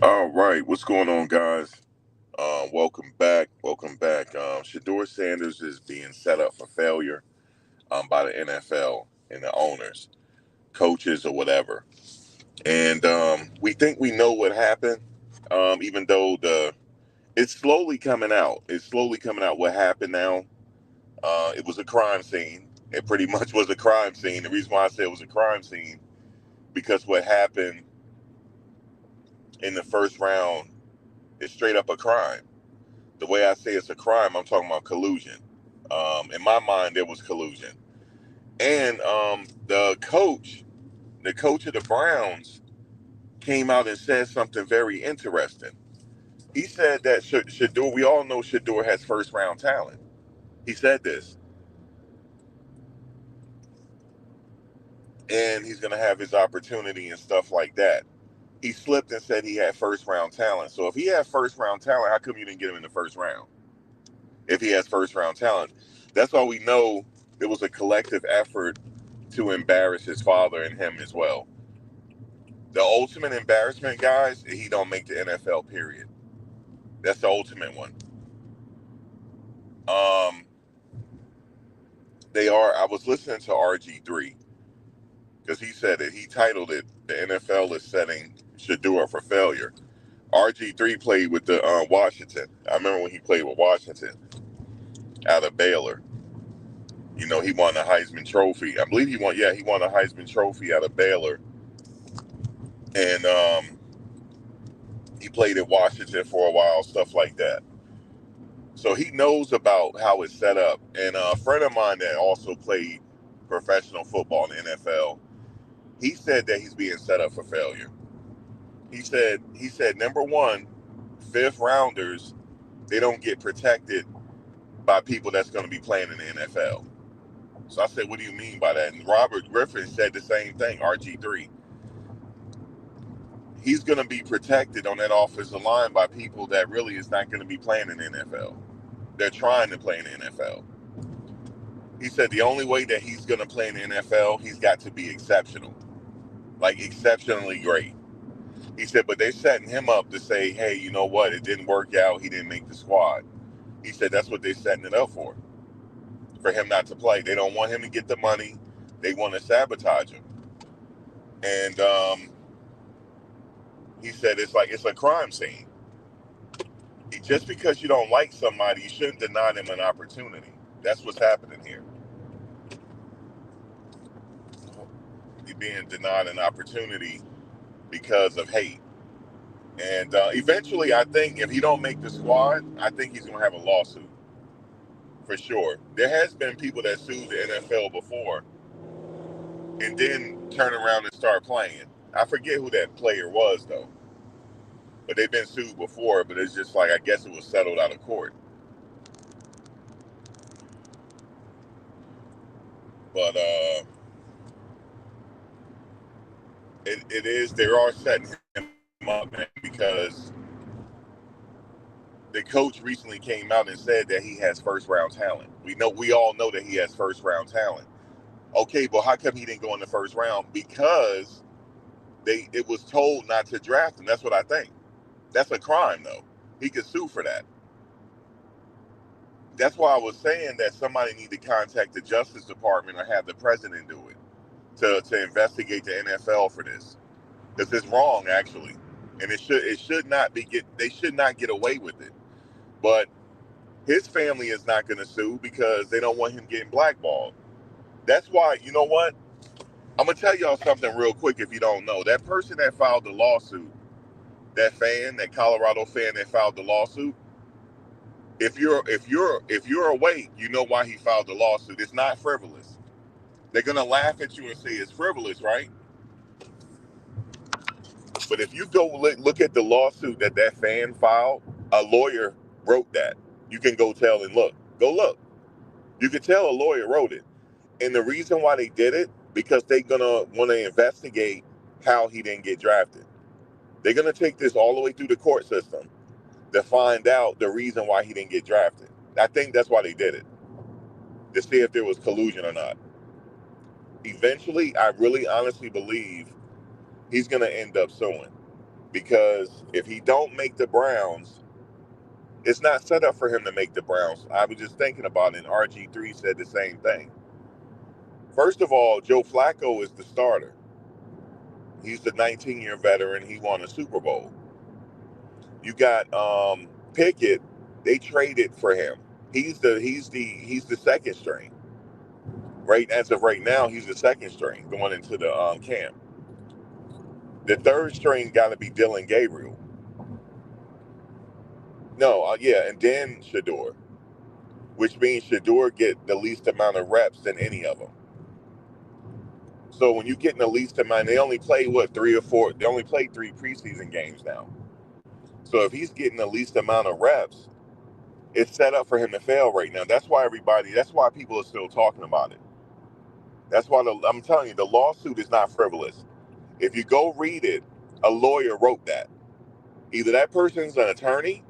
All right, what's going on, guys? Welcome back. Welcome back. Shedeur Sanders is being set up for failure by the NFL and the owners, coaches, or whatever. And we think we know what happened, even though it's slowly coming out. It's slowly coming out what happened now. It was a crime scene. It pretty much was a crime scene. The reason why I say it was a crime scene because what happened in the first round is straight up a crime. The way I say it's a crime, I'm talking about collusion. In my mind, there was collusion, and the coach of the Browns, came out and said something very interesting. He said that Shedeur, we all know Shedeur has first round talent. He said this, and he's going to have his opportunity and stuff like that. He slipped and said he had first round talent. So if he had first round talent, how come you didn't get him in the first round? If he has first round talent, that's all we know. It was a collective effort to embarrass his father and him as well. The ultimate embarrassment, guys, he don't make the NFL. Period. That's the ultimate one. Um, they are. I was listening to RG3 because he said it. He titled it, "The NFL is setting Shedeur for failure." RG3 played with the Washington. I remember when he played with Washington out of Baylor. You know, he won the Heisman Trophy. I believe he won. Yeah, he won a Heisman Trophy out of Baylor, and he played at Washington for a while, stuff like that. So he knows about how it's set up. And a friend of mine that also played professional football in the NFL, he said that he's being set up for failure. He said number one, fifth rounders, they don't get protected by people that's going to be playing in the NFL. So I said, what do you mean by that? And Robert Griffin said the same thing, RG3. He's going to be protected on that offensive line by people that really is not going to be playing in the NFL. They're trying to play in the NFL. He said the only way that he's going to play in the NFL, he's got to be exceptional, like exceptionally great. He said, but they're setting him up to say, hey, you know what? It didn't work out. He didn't make the squad. He said that's what they're setting it up for him not to play. They don't want him to get the money. They want to sabotage him. And he said it's like it's a crime scene. Just because you don't like somebody, you shouldn't deny them an opportunity. That's what's happening here. You're being denied an opportunity because of hate. And eventually, I think if he don't make the squad, I think he's going to have a lawsuit for sure. There has been people that sued the NFL before and then turn around and start playing. I forget who that player was though, but they've been sued before. But it's just like I guess it was settled out of court. But it is they are setting him up, man, because the coach recently came out and said that he has first round talent. We all know that he has first round talent. Okay, but how come he didn't go in the first round? Because it was told not to draft him. That's what I think. That's a crime though. He could sue for that. That's why I was saying that somebody need to contact the Justice Department or have the president do it to investigate the NFL for this. Because it's wrong actually. And it should not be get they should not get away with it. But his family is not gonna sue because they don't want him getting blackballed. That's why, you know what? I'm gonna tell y'all something real quick if you don't know. That person that filed the lawsuit, that Colorado fan that filed the lawsuit, if you're awake, you know why he filed the lawsuit. It's not frivolous. They're gonna laugh at you and say it's frivolous, right? But if you go look at the lawsuit that fan filed, a lawyer wrote that. You can go tell and look. Go look. You can tell a lawyer wrote it. And the reason why they did it, because they're gonna want to investigate how he didn't get drafted. They're gonna take this all the way through the court system to find out the reason why he didn't get drafted. I think that's why they did it, to see if there was collusion or not. Eventually, I really honestly believe he's gonna end up suing. because if he don't make the Browns, it's not set up for him to make the Browns. I was just thinking about it, and RG3 said the same thing. First of all, Joe Flacco is the starter. He's the 19-year veteran. He won a Super Bowl. You got Pickett. They traded for him. He's the second string. Right as of right now, he's the second string going into the camp. The third string got to be Dylan Gabriel. No, yeah, and then Shedeur, which means Shedeur get the least amount of reps than any of them. So when you get in the least amount, they only play what, 3 or 4. They only play 3 preseason games now. So if he's getting the least amount of reps, it's set up for him to fail right now. That's why that's why people are still talking about it. That's why I'm telling you, the lawsuit is not frivolous. If you go read it, a lawyer wrote that. Either that person's an attorney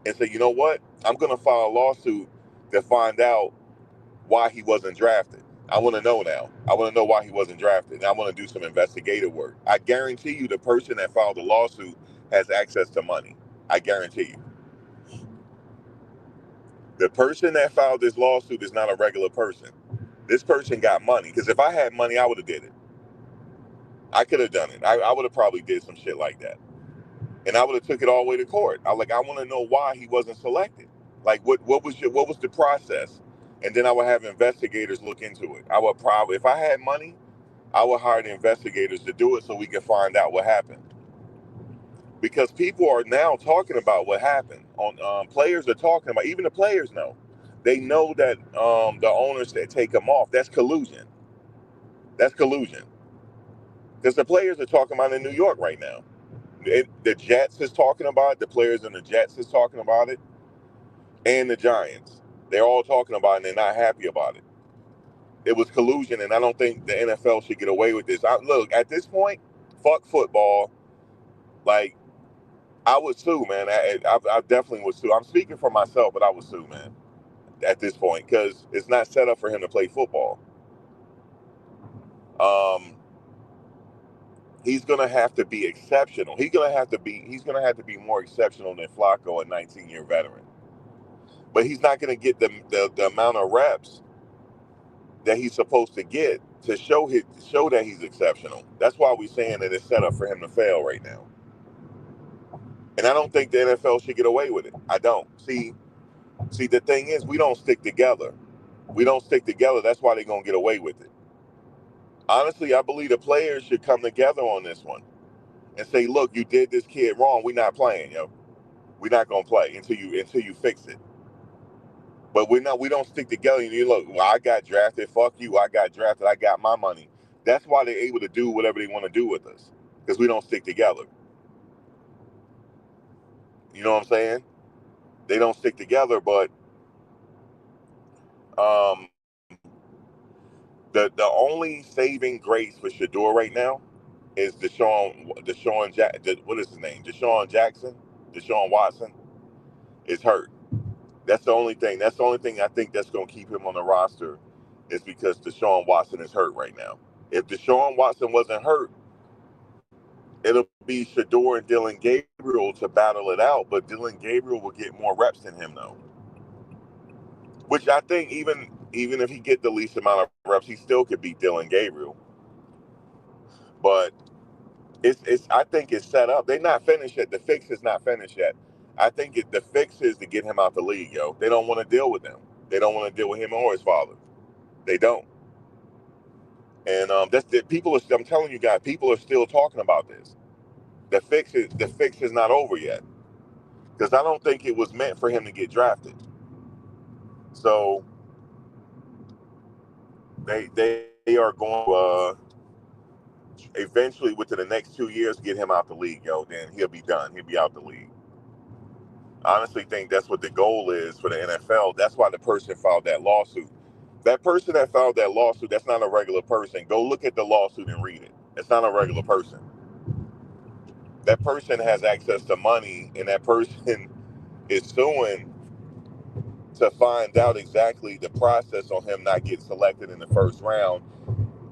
and say, you know what, I'm going to file a lawsuit to find out why he wasn't drafted. I want to know now. I want to know why he wasn't drafted. And I want to do some investigative work. I guarantee you the person that filed the lawsuit has access to money. I guarantee you. The person that filed this lawsuit is not a regular person. This person got money. Because if I had money, I would have did it. I could have done it. I would have probably did some shit like that. And I would have took it all the way to court. I want to know why he wasn't selected. Like what was the process? And then I would have investigators look into it. I would probably, if I had money, I would hire the investigators to do it so we can find out what happened. Because people are now talking about what happened. Players are talking about. Even the players know. They know that the owners that take them off. That's collusion. That's collusion. Because the players are talking about it in New York right now. The Jets is talking about it. The players in the Jets is talking about it, and the Giants. They're all talking about it, and they're not happy about it. It was collusion, and I don't think the NFL should get away with this. Look, at this point, fuck football. Like, I would sue, man. I definitely would sue. I'm speaking for myself, but I would sue, man, at this point, because it's not set up for him to play football. Um, he's gonna have to be exceptional. He's gonna have to be more exceptional than Flacco, a 19-year veteran. But he's not gonna get the amount of reps that he's supposed to get to show that he's exceptional. That's why we're saying that it's set up for him to fail right now. And I don't think the NFL should get away with it. I don't. See, the thing is, we don't stick together. We don't stick together. That's why they're gonna get away with it. Honestly, I believe the players should come together on this one and say, "Look, you did this kid wrong. We're not playing, yo. We're not gonna play until you fix it." But we don't stick together. And you look, well, I got drafted. Fuck you. I got drafted. I got my money. That's why they're able to do whatever they want to do with us, because we don't stick together. You know what I'm saying? They don't stick together, but um, the only saving grace for Shedeur right now is what is his name? Deshaun Watson is hurt. That's the only thing. That's the only thing I think that's going to keep him on the roster, is because Deshaun Watson is hurt right now. If Deshaun Watson wasn't hurt, it'll be Shedeur and Dylan Gabriel to battle it out. But Dylan Gabriel will get more reps than him, though. Which I think even if he get the least amount of reps, he still could beat Dylan Gabriel. But it's I think it's set up. They're not finished yet. The fix is not finished yet. I think the fix is to get him out the league, yo. They don't want to deal with him. They don't want to deal with him or his father. They don't. And that's the people. I'm telling you guys, people are still talking about this. The fix is not over yet, because I don't think it was meant for him to get drafted. So they are going to eventually within the next 2 years get him out the league, yo. Then he'll be done. He'll be out the league. I honestly think that's what the goal is for the NFL. That's why the person filed that lawsuit. That person that filed that lawsuit, that's not a regular person. Go look at the lawsuit and read it. It's not a regular person. That person has access to money, and that person is suing to find out exactly the process on him not getting selected in the first round,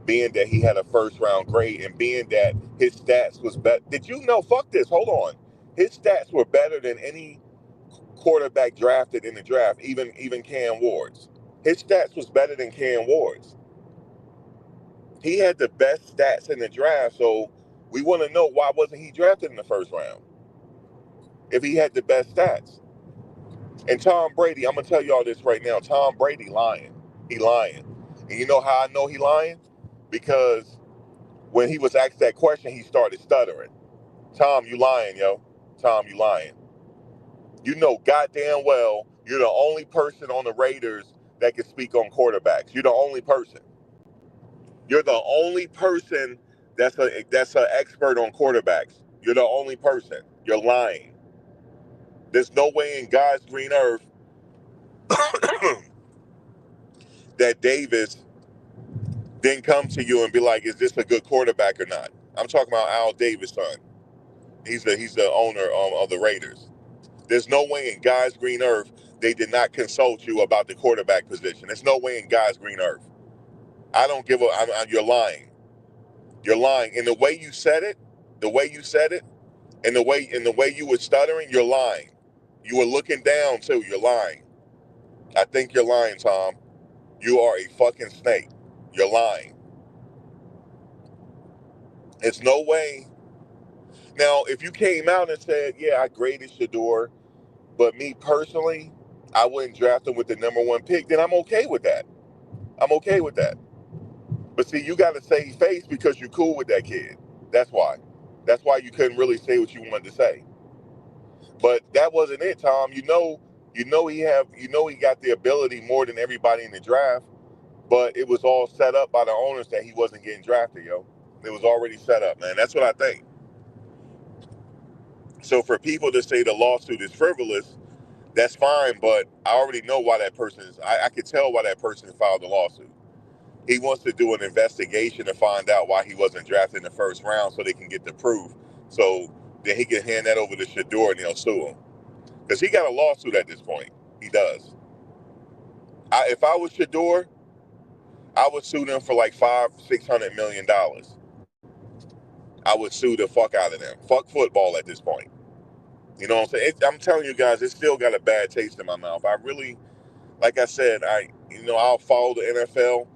being that he had a first round grade and being that his stats was better. Did you know? Fuck this. Hold on. His stats were better than any quarterback drafted in the draft, even Cam Ward's. His stats was better than Cam Ward's. He had the best stats in the draft, so we want to know why wasn't he drafted in the first round if he had the best stats. And Tom Brady, I'm gonna tell y'all this right now. Tom Brady lying. He lying. And you know how I know he lying? Because when he was asked that question, he started stuttering. Tom, you lying, yo. Tom, you lying. You know goddamn well you're the only person on the Raiders that can speak on quarterbacks. You're the only person. You're the only person that's an expert on quarterbacks. You're the only person. You're lying. There's no way in God's green earth that Davis didn't come to you and be like, "Is this a good quarterback or not?" I'm talking about Al Davis' son. He's the owner of the Raiders. There's no way in God's green earth they did not consult you about the quarterback position. There's no way in God's green earth. I don't give a. You're lying. You're lying. And the way you said it, the way you said it, and the way you were stuttering, you're lying. You were looking down too. You're lying. I think you're lying, Tom. You are a fucking snake. You're lying. It's no way. Now, if you came out and said, "Yeah, I graded Shedeur, but me personally, I wouldn't draft him with the number one pick," then I'm okay with that. I'm okay with that. But see, you got to save face because you're cool with that kid. That's why. That's why you couldn't really say what you wanted to say. But that wasn't it, Tom. You know he got the ability more than everybody in the draft, but it was all set up by the owners that he wasn't getting drafted, yo. It was already set up, man. That's what I think. So for people to say the lawsuit is frivolous, that's fine, but I already know why that person is. I could tell why that person filed the lawsuit. He wants to do an investigation to find out why he wasn't drafted in the first round so they can get the proof. So then he can hand that over to Shedeur and they'll sue him. Because he got a lawsuit at this point. He does. If I was Shedeur, I would sue them for like $500-600 million. I would sue the fuck out of them. Fuck football at this point. You know what I'm saying? I'm telling you guys, it still got a bad taste in my mouth. I really, like I said, I'll follow the NFL,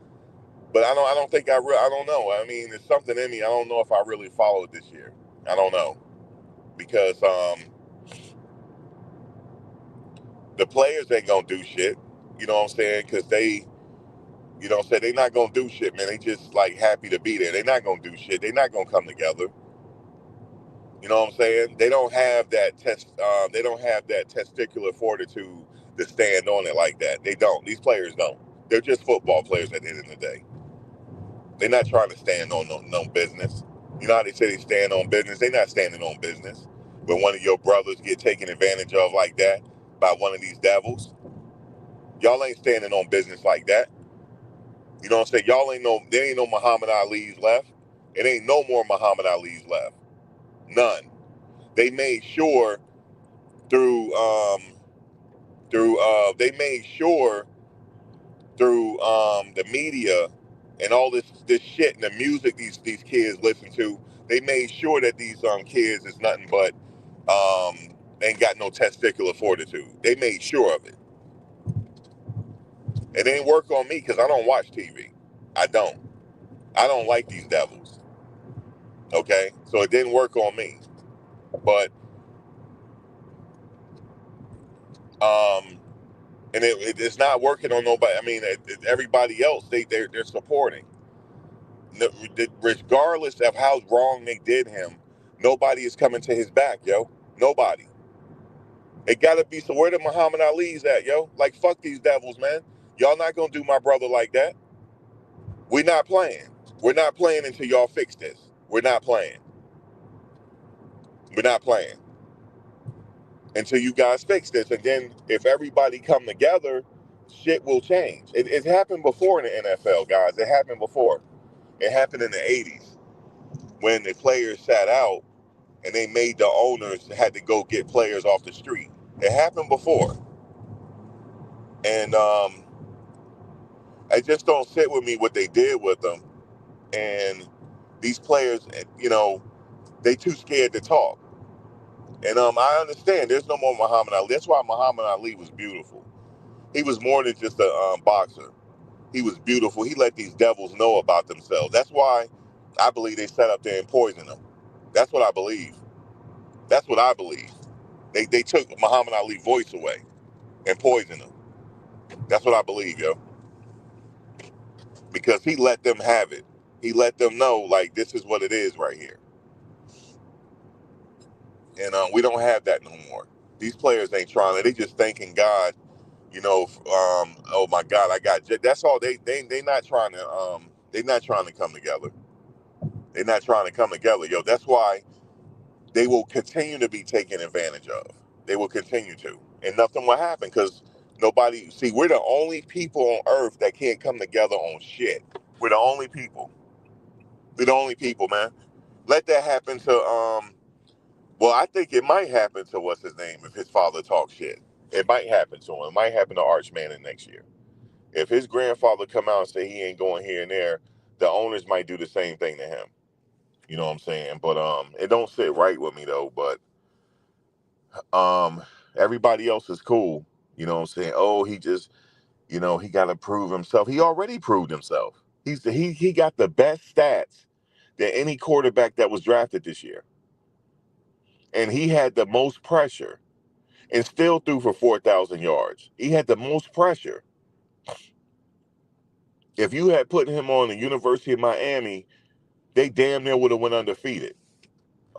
but I don't think I don't know. I mean, it's something in me. I don't know if I really followed this year. I don't know because the players ain't gonna do shit. You know what I'm saying? Because they, you know what I'm saying, they not gonna do shit, man. They just like happy to be there. They not gonna do shit. They not gonna come together. You know what I'm saying? They don't have that they don't have that testicular fortitude to stand on it like that. They don't. These players don't. They're just football players at the end of the day. They're not trying to stand on no business. You know how they say they stand on business? They're not standing on business. When one of your brothers get taken advantage of like that by one of these devils, y'all ain't standing on business like that. You know what I'm saying? There ain't no Muhammad Ali's left. It ain't no more Muhammad Ali's left. None. They made sure through they made sure through the media and all this shit and the music these kids listen to, they made sure that these kids is nothing but ain't got no testicular fortitude. They made sure of it. It ain't work on me because I don't watch TV. I don't. I don't like these devils. Okay? So it didn't work on me. But and it's not working on nobody. I mean, everybody else they're supporting. Regardless of how wrong they did him, nobody is coming to his back, yo. Nobody. It gotta be, so where the Muhammad Ali's at, yo? Like, fuck these devils, man. Y'all not gonna do my brother like that. We're not playing. We're not playing until y'all fix this. We're not playing. We're not playing until you guys fix this. And then if everybody come together, shit will change. It happened before in the NFL, guys. It happened before. It happened in the 80s when the players sat out and they made the owners had to go get players off the street. It happened before. And it just don't sit with me what they did with them. and these players, they too scared to talk. And I understand there's no more Muhammad Ali. That's why Muhammad Ali was beautiful. He was more than just a boxer. He was beautiful. He let these devils know about themselves. That's why I believe they sat up there and poisoned him. That's what I believe. That's what I believe. They took Muhammad Ali's voice away and poisoned him. That's what I believe, yo. Because he let them have it. He let them know, like, this is what it is right here. And we don't have that no more. These players ain't trying to. They just thanking God, oh my God, I got. That's all. They not trying to. They not trying to come together. They're not trying to come together, yo. That's why they will continue to be taken advantage of. They will continue to, and nothing will happen because nobody. See, we're the only people on Earth that can't come together on shit. We're the only people. We're the only people, man. Let that happen to Well, I think it might happen to what's his name if his father talks shit. It might happen to him. It might happen to Arch Manning next year. If his grandfather come out and say he ain't going here and there, the owners might do the same thing to him. You know what I'm saying? But it don't sit right with me though. But everybody else is cool. You know what I'm saying? Oh, he just, he got to prove himself. He already proved himself. He got the best stats than any quarterback that was drafted this year, and he had the most pressure and still threw for 4,000 yards. He had the most pressure. If you had put him on the University of Miami, they damn near would have went undefeated.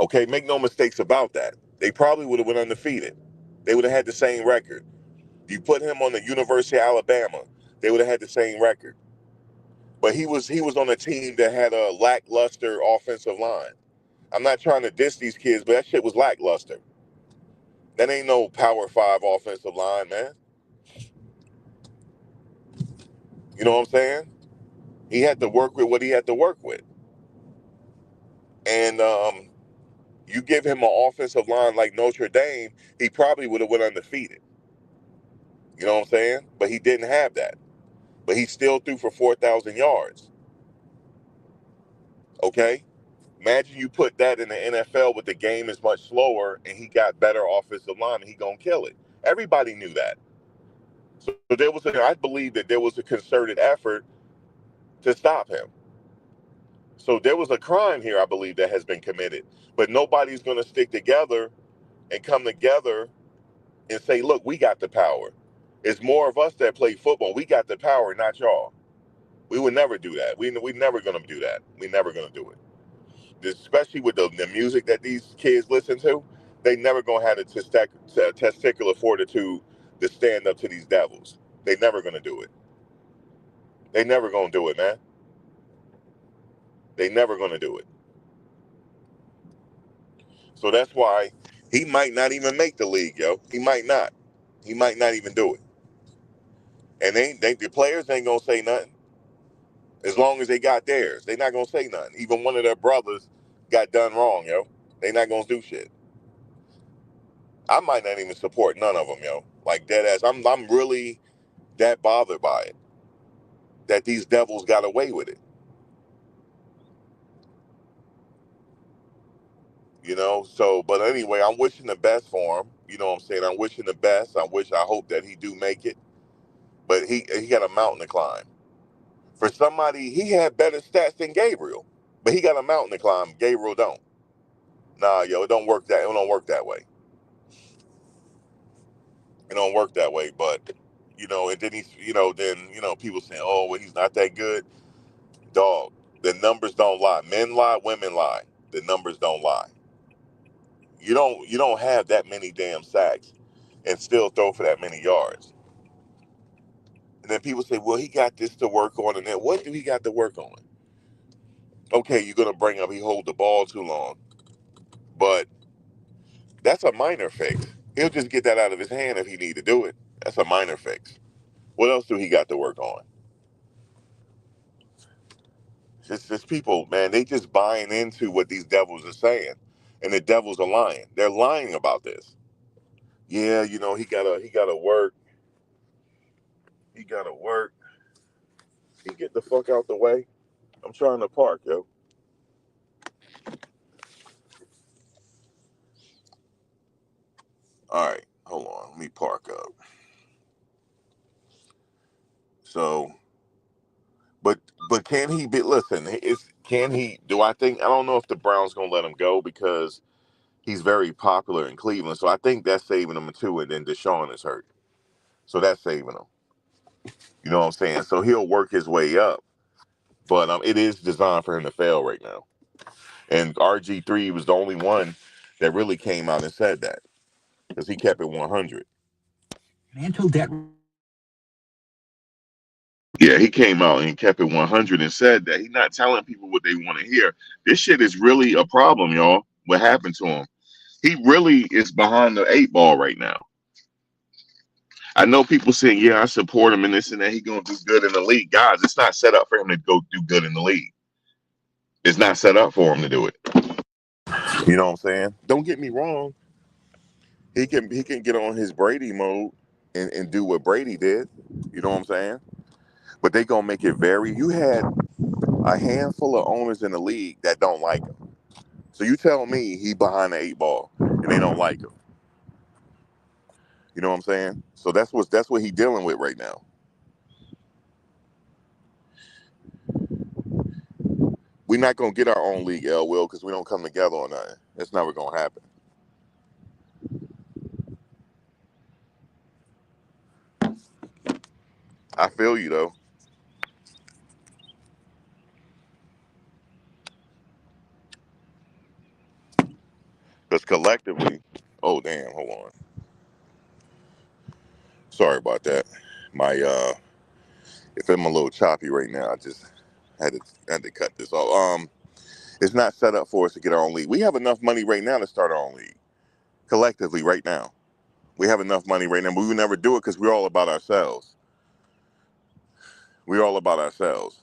Okay, make no mistakes about that. They probably would have went undefeated. They would have had the same record. You put him on the University of Alabama, they would have had the same record. But he was on a team that had a lackluster offensive line. I'm not trying to diss these kids, but that shit was lackluster. That ain't no Power 5 offensive line, man. You know what I'm saying? He had to work with what he had to work with. And you give him an offensive line like Notre Dame, he probably would have went undefeated. You know what I'm saying? But he didn't have that. But he still threw for 4,000 yards. Okay? Imagine you put that in the NFL with the game is much slower and he got better offensive line and he gonna kill it. Everybody knew that. So I believe that there was a concerted effort to stop him. So there was a crime here, I believe, that has been committed. But nobody's gonna stick together and come together and say, look, we got the power. It's more of us that play football. We got the power, not y'all. We would never do that. We never gonna do that. We never gonna do it. Especially with the music that these kids listen to, they never gonna have the testicular fortitude to stand up to these devils. They never gonna do it. They never gonna do it, man. They never gonna do it. So that's why he might not even make the league, yo. He might not. He might not even do it. And the players ain't gonna say nothing. As long as they got theirs, they not gonna say nothing. Even one of their brothers got done wrong, yo. They not gonna do shit. I might not even support none of them, yo. Like dead ass. I'm really that bothered by it. That these devils got away with it. So but anyway, I'm wishing the best for him. You know what I'm saying? I'm wishing the best. I hope that he do make it. But he got a mountain to climb. For somebody, he had better stats than Gabriel. But he got a mountain to climb. Gabriel don't. Nah, yo, it don't work that way. It don't work that way. But and then people saying, oh, well, he's not that good. Dog, the numbers don't lie. Men lie, women lie. The numbers don't lie. You don't have that many damn sacks and still throw for that many yards. And then people say, well, he got this to work on, and then what do he got to work on? Okay, you're gonna bring up he hold the ball too long, but that's a minor fix. He'll just get that out of his hand if he need to do it. That's a minor fix. What else do he got to work on? It's people, man. They just buying into what these devils are saying, and the devils are lying. They're lying about this. Yeah, he gotta work. He gotta work. He get the fuck out the way. I'm trying to park, yo. All right, hold on. Let me park up. So, but can he be? Listen, can he? Do I think? I don't know if the Browns gonna let him go because he's very popular in Cleveland. So I think that's saving him too. And then Deshaun is hurt, so that's saving him. You know what I'm saying? So he'll work his way up, but it is designed for him to fail right now. And RG3 was the only one that really came out and said that because he kept it 100. Until debt. Yeah, he came out and kept it 100 and said that he's not telling people what they want to hear. This shit is really a problem, y'all. What happened to him? He really is behind the eight ball right now. I know people saying, yeah, I support him and this and that. He gonna do good in the league. Guys, it's not set up for him to go do good in the league. It's not set up for him to do it. You know what I'm saying? Don't get me wrong. He can get on his Brady mode and do what Brady did. You know what I'm saying? But they gonna make it very. You had a handful of owners in the league that don't like him. So you tell me he behind the eight ball and they don't like him. You know what I'm saying? So that's what he dealing with right now. We're not gonna get our own league, L Will, because we don't come together on nothing. That's never gonna happen. I feel you though. Because collectively, oh damn, hold on. Sorry about that. My if I'm a little choppy right now, I just had to cut this off. It's not set up for us to get our own league. We have enough money right now to start our own league. Collectively, right now. We have enough money right now, but we would never do it because we're all about ourselves. We're all about ourselves.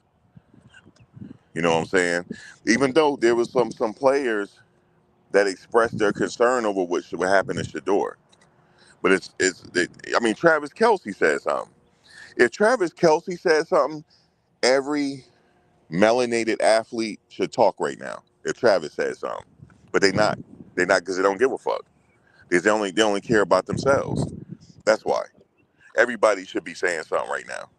You know what I'm saying? Even though there was some players that expressed their concern over what happened to Shedeur. But I mean, Travis Kelce said something. If Travis Kelce said something, every melanated athlete should talk right now. If Travis said something, but they not because they don't give a fuck. Because they only care about themselves. That's why everybody should be saying something right now.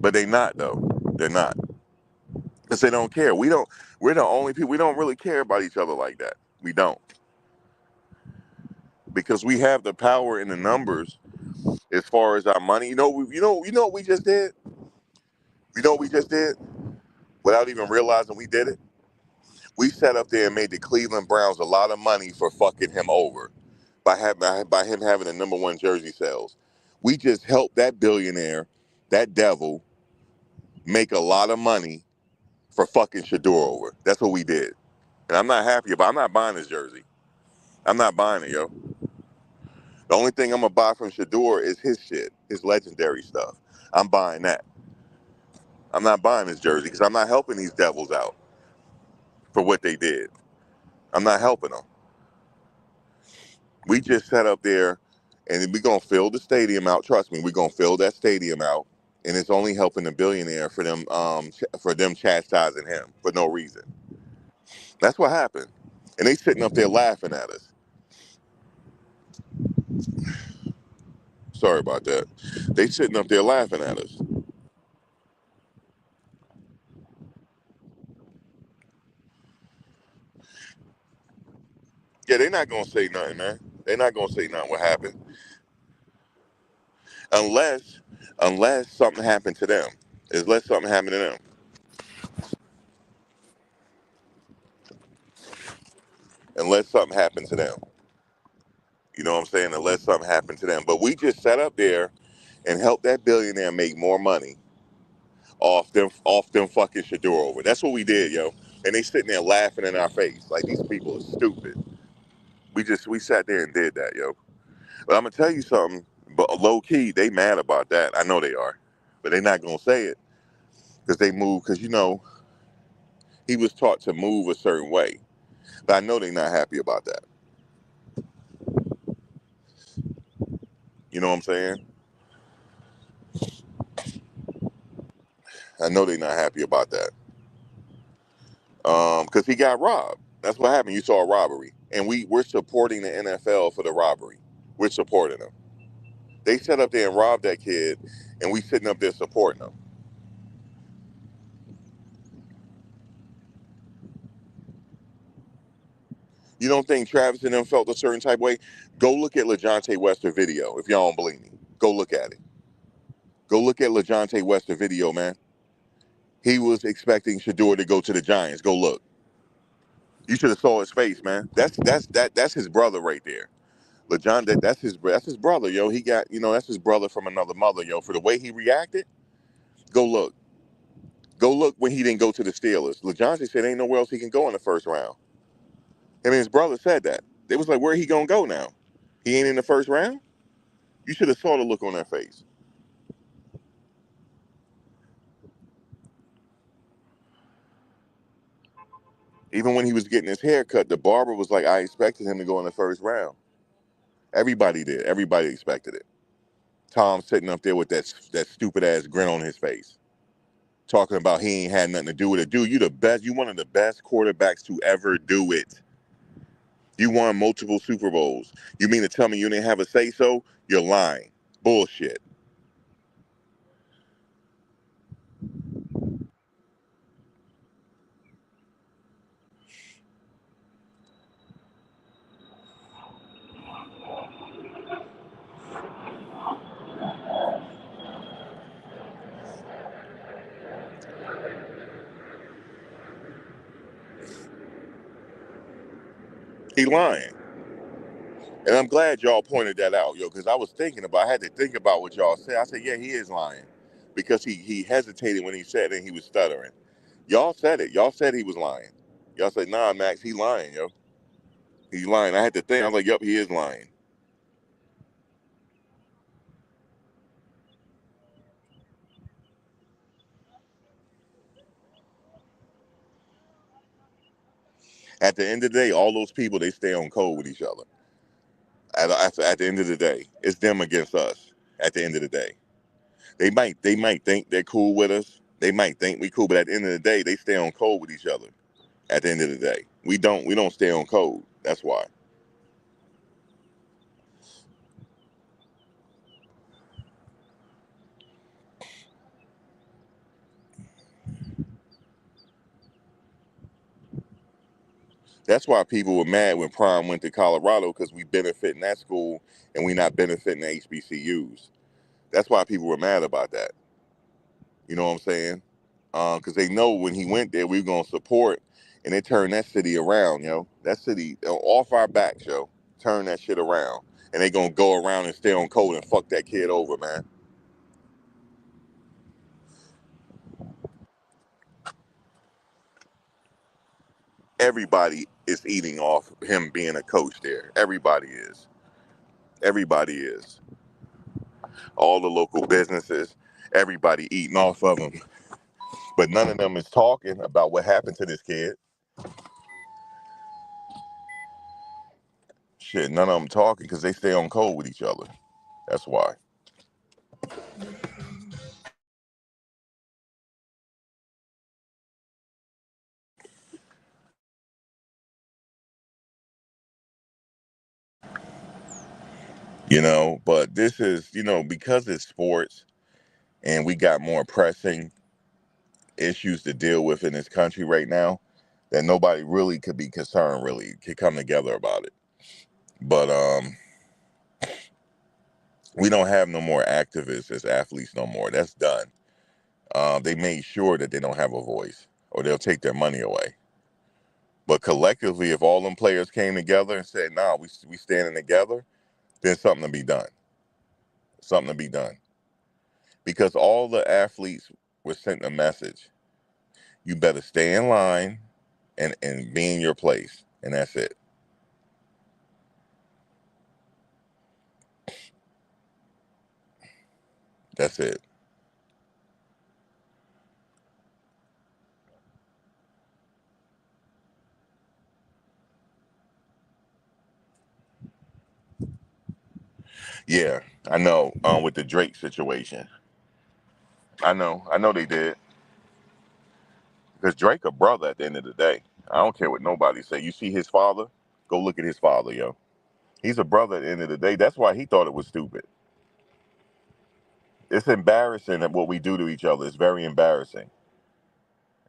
But they not though. They're not because they don't care. We don't. We're the only people. We don't really care about each other like that. We don't because we have the power in the numbers as far as our money. You know what we just did. You know what we just did without even realizing we did it. We sat up there and made the Cleveland Browns a lot of money for fucking him over by him having the number one jersey sales. We just helped that billionaire, that devil, make a lot of money for fucking Shedeur over. That's what we did. And I'm not happy about it. I'm not buying his jersey. I'm not buying it, yo. The only thing I'm gonna buy from Shedeur is his shit, his legendary stuff. I'm buying that. I'm not buying his jersey because I'm not helping these devils out for what they did. I'm not helping them. We just sat up there and we're gonna fill the stadium out. Trust me, we're gonna fill that stadium out. And it's only helping the billionaire for them chastising him for no reason. That's what happened. And they sitting up there laughing at us. Sorry about that. They sitting up there laughing at us. Yeah, they're not gonna say nothing, man. They're not gonna say nothing what happened. Unless something happened to them. Unless something happened to them. Unless something happened to them. You know what I'm saying? Unless something happened to them. But we just sat up there and helped that billionaire make more money off them fucking Shedeur over. That's what we did, yo. And they sitting there laughing in our face like these people are stupid. We sat there and did that, yo. But I'm gonna tell you something. But low key, they mad about that. I know they are, but they're not gonna say it because they move. Because he was taught to move a certain way. But I know they're not happy about that. You know what I'm saying? I know they're not happy about that. Because he got robbed. That's what happened. You saw a robbery. And we're supporting the NFL for the robbery. We're supporting them. They set up there and robbed that kid, and we sitting up there supporting them. You don't think Travis and them felt a certain type of way? Go look at LaJohntay Wester video if y'all don't believe me. Go look at it. Go look at LaJohntay Wester video, man. He was expecting Shedeur to go to the Giants. Go look. You should have saw his face, man. That's his brother right there. LeJohn, that's his brother, yo. He got, that's his brother from another mother, yo. For the way he reacted, go look. Go look when he didn't go to the Steelers. LeJohn said ain't nowhere else he can go in the first round. I mean, his brother said that. They was like, where he gonna go now? He ain't in the first round? You should have saw the look on their face. Even when he was getting his hair cut, the barber was like, I expected him to go in the first round. Everybody did. Everybody expected it. Tom sitting up there with that stupid ass grin on his face, talking about he ain't had nothing to do with it. Dude, you the best. You one of the best quarterbacks to ever do it. You won multiple Super Bowls. You mean to tell me you didn't have a say so? You're lying. Bullshit. He lying. And I'm glad y'all pointed that out, yo, because I had to think about what y'all said. I said, yeah, he is lying. Because he hesitated when he said it and he was stuttering. Y'all said it. Y'all said he was lying. Y'all said, nah, Max, he lying, yo. He's lying. I had to think. I was like, yup, he is lying. At the end of the day, all those people, they stay on code with each other. At the end of the day, it's them against us. At the end of the day, they might think they're cool with us. They might think we cool, but at the end of the day, they stay on code with each other. At the end of the day, we don't stay on code. That's why. That's why people were mad when Prime went to Colorado because we benefit in that school and we not benefiting the HBCUs. That's why people were mad about that. You know what I'm saying? Because they know when he went there, we were gonna support, and they turned that city around, yo. That city off our backs, yo. Turn that shit around, and they gonna go around and stay on code and fuck that kid over, man. Everybody is eating off him being a coach there. Everybody is. Everybody is. All the local businesses, everybody eating off of him. But none of them is talking about what happened to this kid. Shit, none of them talking because they stay on code with each other. That's why. But this is, because it's sports and we got more pressing issues to deal with in this country right now, that nobody really could be concerned, really could come together about it. But we don't have no more activists as athletes no more. That's done. They made sure that they don't have a voice or they'll take their money away. But collectively, if all them players came together and said, nah, we standing together, then something to be done. Something to be done. Because all the athletes were sent a message. You better stay in line and be in your place. And that's it. That's it. Yeah, I know. With the Drake situation, I know they did because Drake a brother at the end of the day. I don't care what nobody say. You see his father? Go look at his father, yo. He's a brother at the end of the day. That's why he thought it was stupid. It's embarrassing that what we do to each other. It's very embarrassing.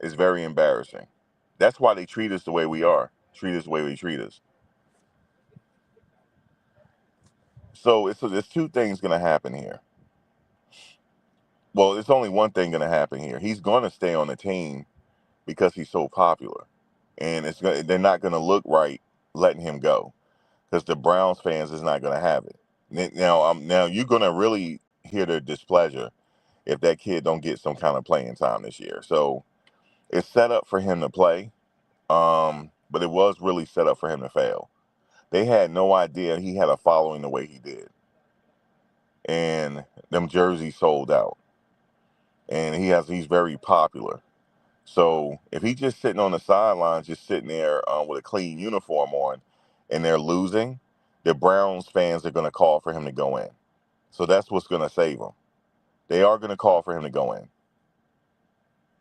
It's very embarrassing. That's why they treat us the way we are. Treat us the way they treat us. So there's two things gonna happen here. Well, it's only one thing gonna happen here. He's gonna stay on the team because he's so popular, and they're not gonna look right letting him go because the Browns fans is not gonna have it. Now you're gonna really hear their displeasure if that kid don't get some kind of playing time this year. So it's set up for him to play, but it was really set up for him to fail. They had no idea he had a following the way he did, and them jerseys sold out, and he's very popular. So if he's just sitting on the sidelines, just sitting there with a clean uniform on, and they're losing, the Browns fans are going to call for him to go in. So that's what's going to save him. They are going to call for him to go in.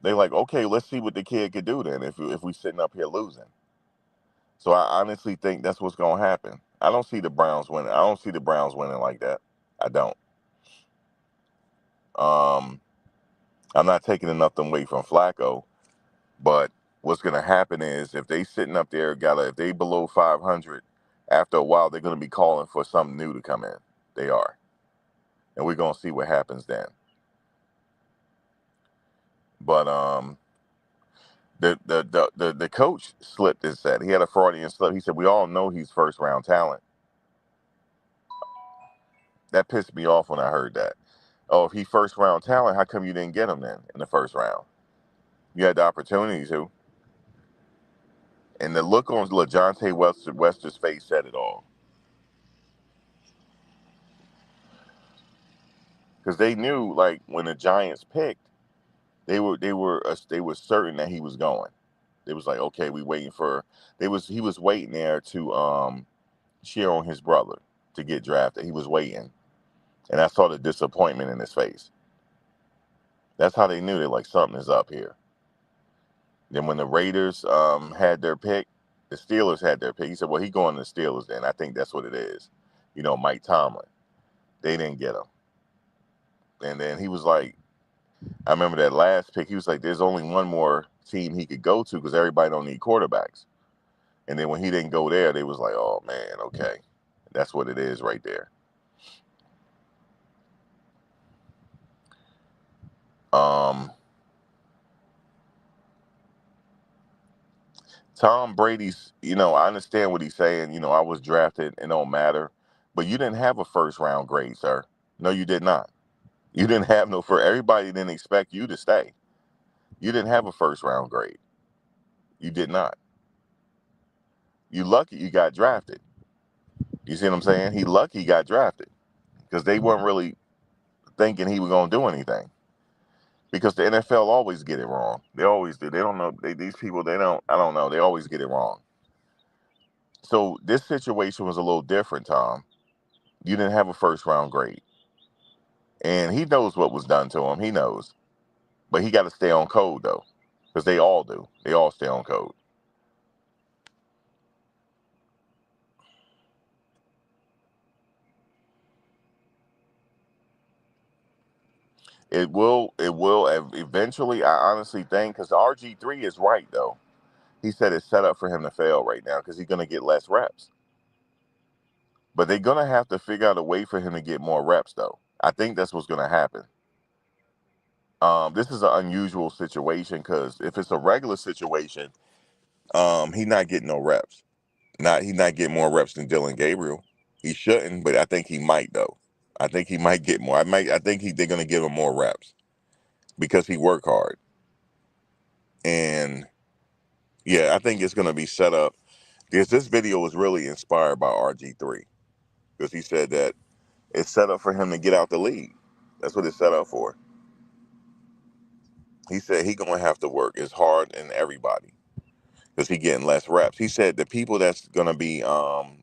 They're like, okay, let's see what the kid could do then if we sitting up here losing. So I honestly think that's what's going to happen. I don't see the Browns winning. I don't see the Browns winning like that. I don't. Um, I'm not taking nothing away from Flacco, but what's going to happen is if they sitting up there, if they below 500, after a while they're going to be calling for something new to come in. They are, and we're going to see what happens then. But the coach slipped and said he had a Freudian slip. He said we all know he's first round talent. That pissed me off when I heard that. Oh, if he first round talent, how come you didn't get him then in the first round? You had the opportunity to. And the look on LaJohntay Wester's face said it all. Because they knew, like, when the Giants picked, they were certain that he was going. It was like, okay, we waiting for. He was waiting there to cheer on his brother to get drafted. He was waiting, and I saw the disappointment in his face. That's how they knew that like something is up here. Then when the Raiders had their pick, the Steelers had their pick. He said, "Well, he going to the Steelers." Then I think that's what it is. Mike Tomlin. They didn't get him, and then he was like, I remember that last pick. He was like, "There's only one more team he could go to because everybody don't need quarterbacks." And then when he didn't go there, they was like, "Oh man, okay, that's what it is right there." Tom Brady's, I understand what he's saying. I was drafted, it don't matter. But you didn't have a first round grade, sir. No, you did not. You didn't have no for everybody didn't expect you to stay. You didn't have a first round grade. You did not. You lucky you got drafted. You see what I'm saying? He lucky he got drafted because they weren't really thinking he was going to do anything. Because the NFL always get it wrong. They always do. They don't know. These people, they don't, I don't know. They always get it wrong. So this situation was a little different, Tom. You didn't have a first round grade. And he knows what was done to him. He knows. But he got to stay on code, though. Because they all do. They all stay on code. It will eventually, I honestly think, because RG3 is right, though. He said it's set up for him to fail right now because he's going to get less reps. But they're going to have to figure out a way for him to get more reps, though. I think that's what's going to happen. This is an unusual situation because if it's a regular situation, he's not getting no reps. He's not getting more reps than Dylan Gabriel. He shouldn't, but I think he might though. I think he might get more. I think they're gonna give him more reps because he worked hard. And yeah, I think it's gonna be set up. This video was really inspired by RG3 because he said that it's set up for him to get out the league. That's what it's set up for. He said he gonna have to work as hard as everybody because he getting less reps. He said the people that's gonna be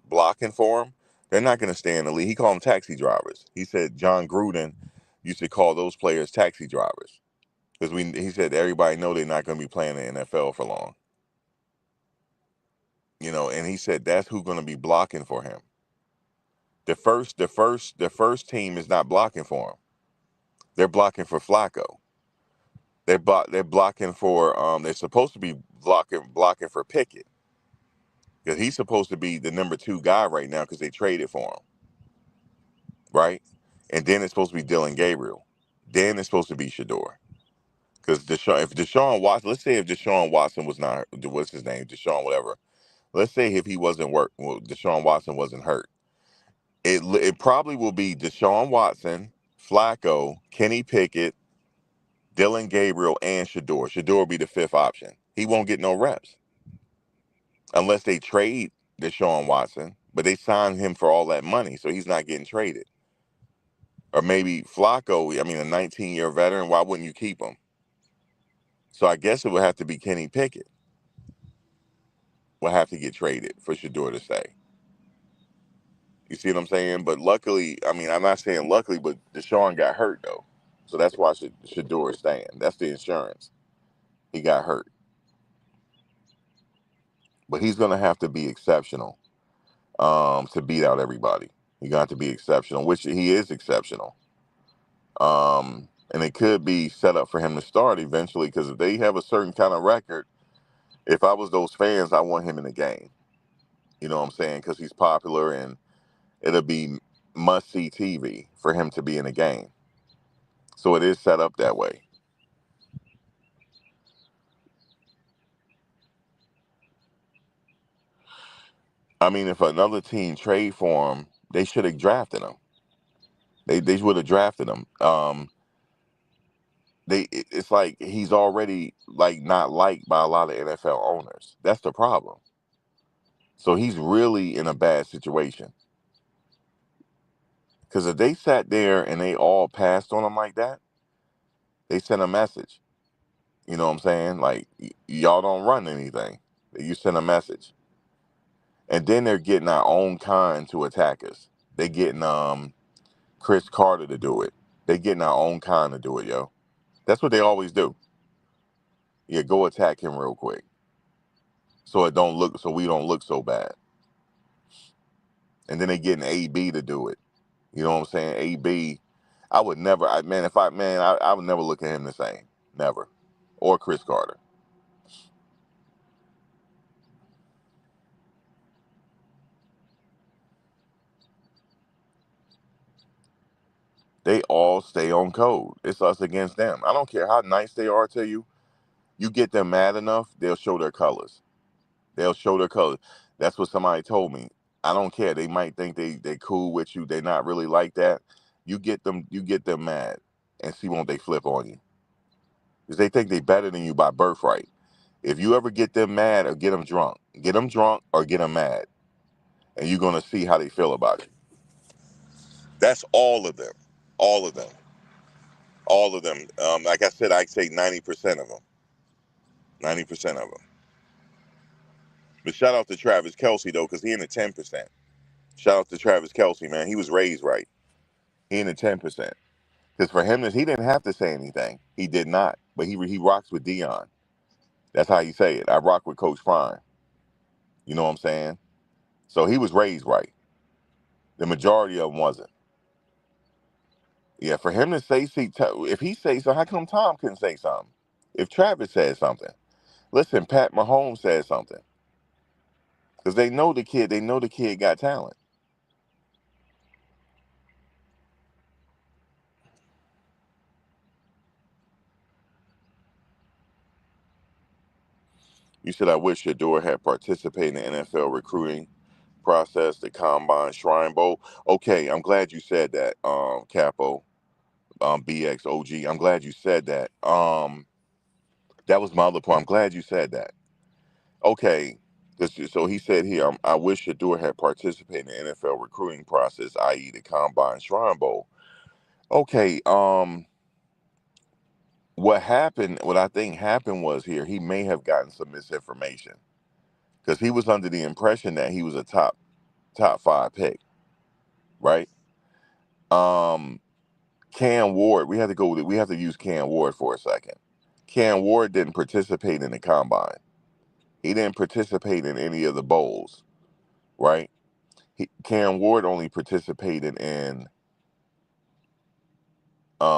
blocking for him They're not going to stay in the league. He called them taxi drivers. He said John Gruden used to call those players taxi drivers because he said everybody know they're not going to be playing in the NFL for long. You know, and he said that's who's going to be blocking for him. The first team is not blocking for him. They're blocking for Flacco. They're blocking for they're supposed to be blocking for Pickett because he's supposed to be the number 2 guy right now because they traded for him, right? And then it's supposed to be Dylan Gabriel. Then it's supposed to be Shedeur. Because if Deshaun Watson, let's say if Deshaun Watson was not, what's his name, Deshaun whatever. Let's say if he wasn't Deshaun Watson wasn't hurt. It probably will be Deshaun Watson, Flacco, Kenny Pickett, Dylan Gabriel, and Shedeur. Shedeur will be the 5th option. He won't get no reps unless they trade Deshaun Watson, but they signed him for all that money, so he's not getting traded. Or maybe Flacco, I mean, a 19-year veteran, why wouldn't you keep him? So I guess it would have to be Kenny Pickett. Will have to get traded for Shedeur to stay. You see what I'm saying? But luckily, I mean, I'm not saying luckily, but Deshaun got hurt, though. So that's why Shedeur is staying. That's the insurance. He got hurt. But he's going to have to be exceptional to beat out everybody. He's going to have to be exceptional, which he is exceptional. And it could be set up for him to start eventually because if they have a certain kind of record, if I was those fans, I want him in the game. You know what I'm saying? Because he's popular and it'll be must-see TV for him to be in the game. So it is set up that way. I mean, if another team trade for him, they should have drafted him. They would have drafted him. It's like he's already like not liked by a lot of NFL owners. That's the problem. So he's really in a bad situation. Because if they sat there and they all passed on him like that, they sent a message. You know what I'm saying? Like, y'all don't run anything. You send a message. And then they're getting our own kind to attack us. They getting Chris Carter to do it. They getting our own kind to do it, yo. That's what they always do. Yeah, go attack him real quick. So we don't look so bad. And then they getting AB to do it. You know what I'm saying? AB, I would never, I would never look at him the same. Never. Or Chris Carter. They all stay on code. It's us against them. I don't care how nice they are to you. You get them mad enough, they'll show their colors. They'll show their colors. That's what somebody told me. I don't care. They might think they cool with you. They're not really like that. You get them mad and see won't they flip on you. Because they think they better than you by birthright. If you ever get them mad or get them drunk or get them mad, and you're gonna see how they feel about it. That's all of them. All of them. All of them. Like I said, I'd say 90% of them. 90% of them. But shout out to Travis Kelce though, because he in the 10%. Shout out to Travis Kelce, man. He was raised right. He in the 10%. Because for him, he didn't have to say anything. He did not. But he rocks with Dion. That's how you say it. I rock with Coach Prime. You know what I'm saying? So he was raised right. The majority of them wasn't. Yeah, for him to say, if he say so, how come Tom couldn't say something? If Travis said something. Listen, Pat Mahomes said something. Because they know the kid got talent. You said I wish Shedeur had participated in the NFL recruiting process, the Combine, Shrine Bowl. Okay, I'm glad you said that, Capo, BXOG. I'm glad you said that. That was my other point. I'm glad you said that. Okay, so he said here, I wish Shedeur had participated in the NFL recruiting process, i.e. the Combine, Shrine Bowl. Okay, what I think happened was here, he may have gotten some misinformation because he was under the impression that he was a top 5 pick. right? Um, Cam Ward, we have to use Cam Ward for a second. Cam Ward didn't participate in the combine. He didn't participate in any of the bowls, right? Cam Ward only participated in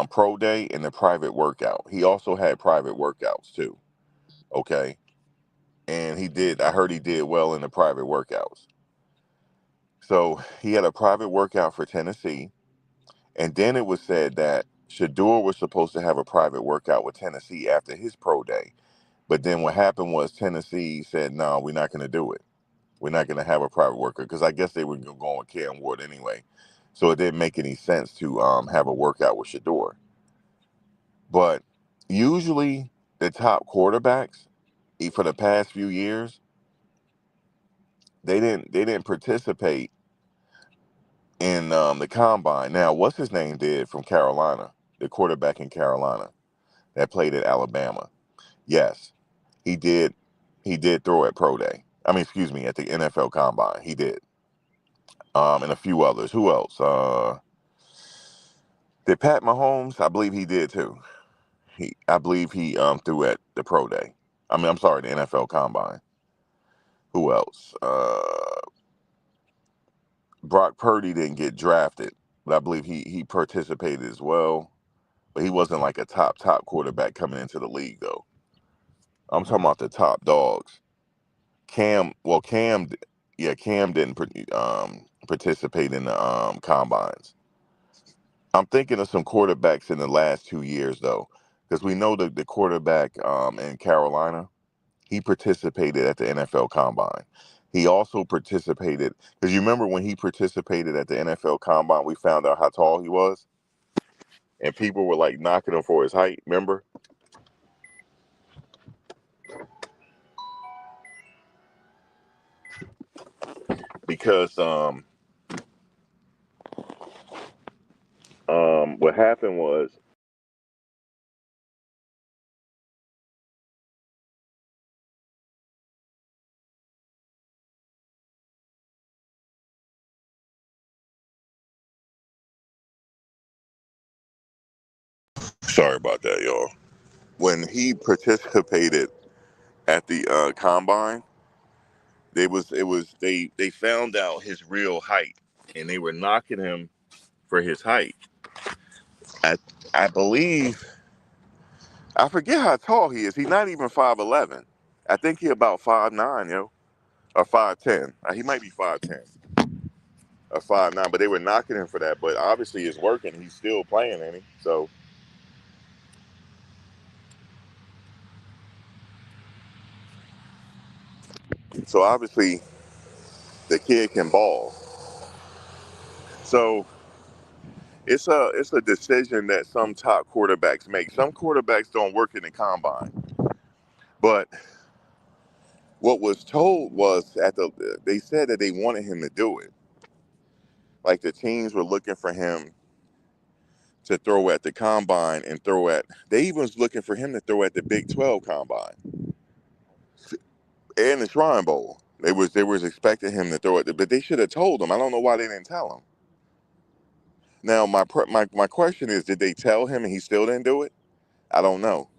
pro day and the private workout. He also had private workouts too. Okay, and I heard he did well in the private workouts. So he had a private workout for Tennessee, and then it was said that Shedeur was supposed to have a private workout with Tennessee after his pro day. But then what happened was Tennessee said, no, we're not going to do it. We're not going to have a private workout because I guess they were going to go on Cam Ward anyway. So it didn't make any sense to have a workout with Shedeur. But usually the top quarterbacks for the past few years, they didn't participate in the combine. Now, what's his name did from Carolina, the quarterback in Carolina that played at Alabama? Yes, he did. He did throw at pro day. I mean, excuse me, at the NFL combine. He did. And a few others. Who else? Did Pat Mahomes? I believe he did too. I believe he threw at the pro day. I mean, I'm sorry, the NFL combine. Who else? Brock Purdy didn't get drafted, but I believe he participated as well. But he wasn't like a top quarterback coming into the league though. I'm talking about the top dogs. Cam didn't participate in the combines. I'm thinking of some quarterbacks in the last 2 years though, because we know the quarterback in Carolina, he participated at the NFL combine. He also participated because you remember when he participated at the NFL combine, we found out how tall he was, and people were like knocking him for his height. Remember? Because what happened was, sorry about that, y'all. When he participated at the combine, they found out his real height, and they were knocking him for his height. I I believe I forget how tall he is. He's not even 5'11". I think he about 5'9", yo, or 5'10". He might be 5'10" or 5'9", but they were knocking him for that. But obviously it's working. He's still playing, ain't he? So obviously the kid can ball. So it's a decision that some top quarterbacks make. Some quarterbacks don't work in the combine, but what was told was they said that they wanted him to do it. Like the teams were looking for him to throw at the combine and they even was looking for him to throw at the Big 12 combine and the Shrine Bowl. They was expecting him to throw it, but they should have told him. I don't know why they didn't tell him. Now my question is, did they tell him and he still didn't do it? I don't know.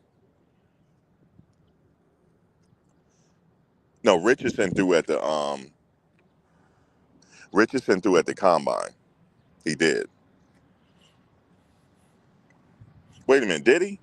No, Richardson threw at the combine. He did. Wait a minute, did he?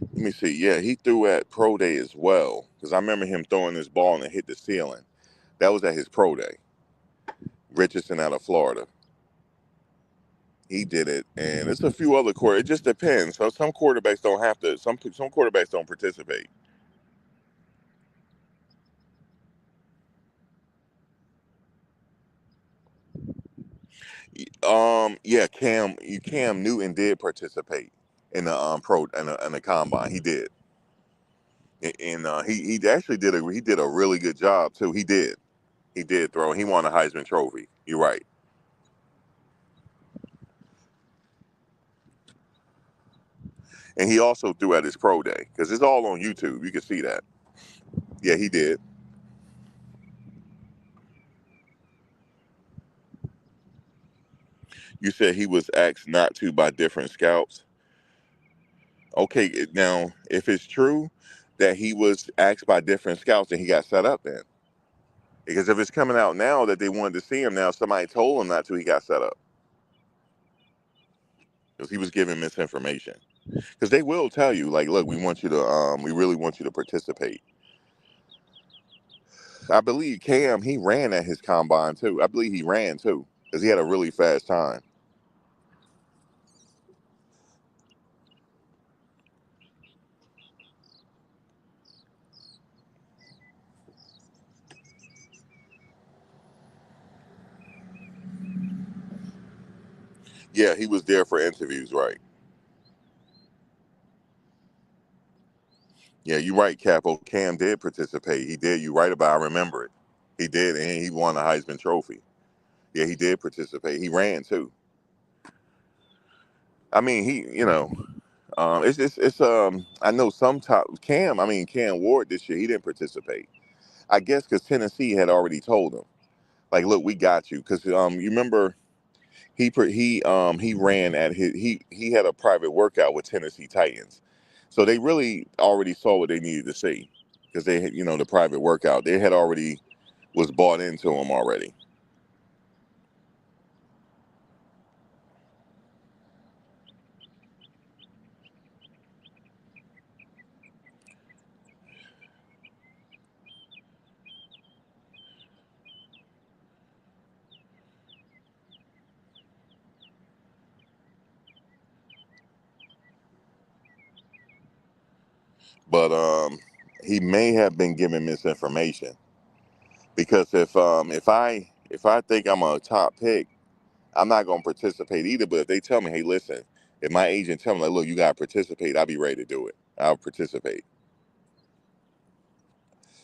Let me see. Yeah, he threw at pro day as well because I remember him throwing this ball and it hit the ceiling. That was at his pro day. Richardson out of Florida. He did it, and it's a few other quarterbacks. It just depends. So some quarterbacks don't have to. Some quarterbacks don't participate. Yeah, Cam Newton did participate in the in the combine. He did, and he actually did a really good job too. He did throw. He won a Heisman Trophy. You're right. And he also threw at his pro day because it's all on YouTube. You can see that. Yeah, he did. You said he was asked not to by different scouts. Okay, now if it's true that he was asked by different scouts, then he got set up then. Because if it's coming out now that they wanted to see him, now somebody told him not to, he got set up because he was giving misinformation. Because they will tell you, like, look, we really want you to participate. I believe Cam, he ran at his combine too. I believe he ran too because he had a really fast time. Yeah, he was there for interviews, right? Yeah, you're right, Capo. Cam did participate. He did. You right about. I remember it. He did, and he won the Heisman Trophy. Yeah, he did participate. He ran too. I mean, it's I know some top Cam. I mean, Cam Ward this year he didn't participate. I guess because Tennessee had already told him, like, look, we got you. Because you remember he ran at he had a private workout with Tennessee Titans, so they really already saw what they needed to see because they had, the private workout they had already was bought into him already. But he may have been given misinformation because if I think I'm a top pick, I'm not gonna participate either. But if they tell me, hey, listen, if my agent tell me like, look, you gotta participate, I'll be ready to do it. I'll participate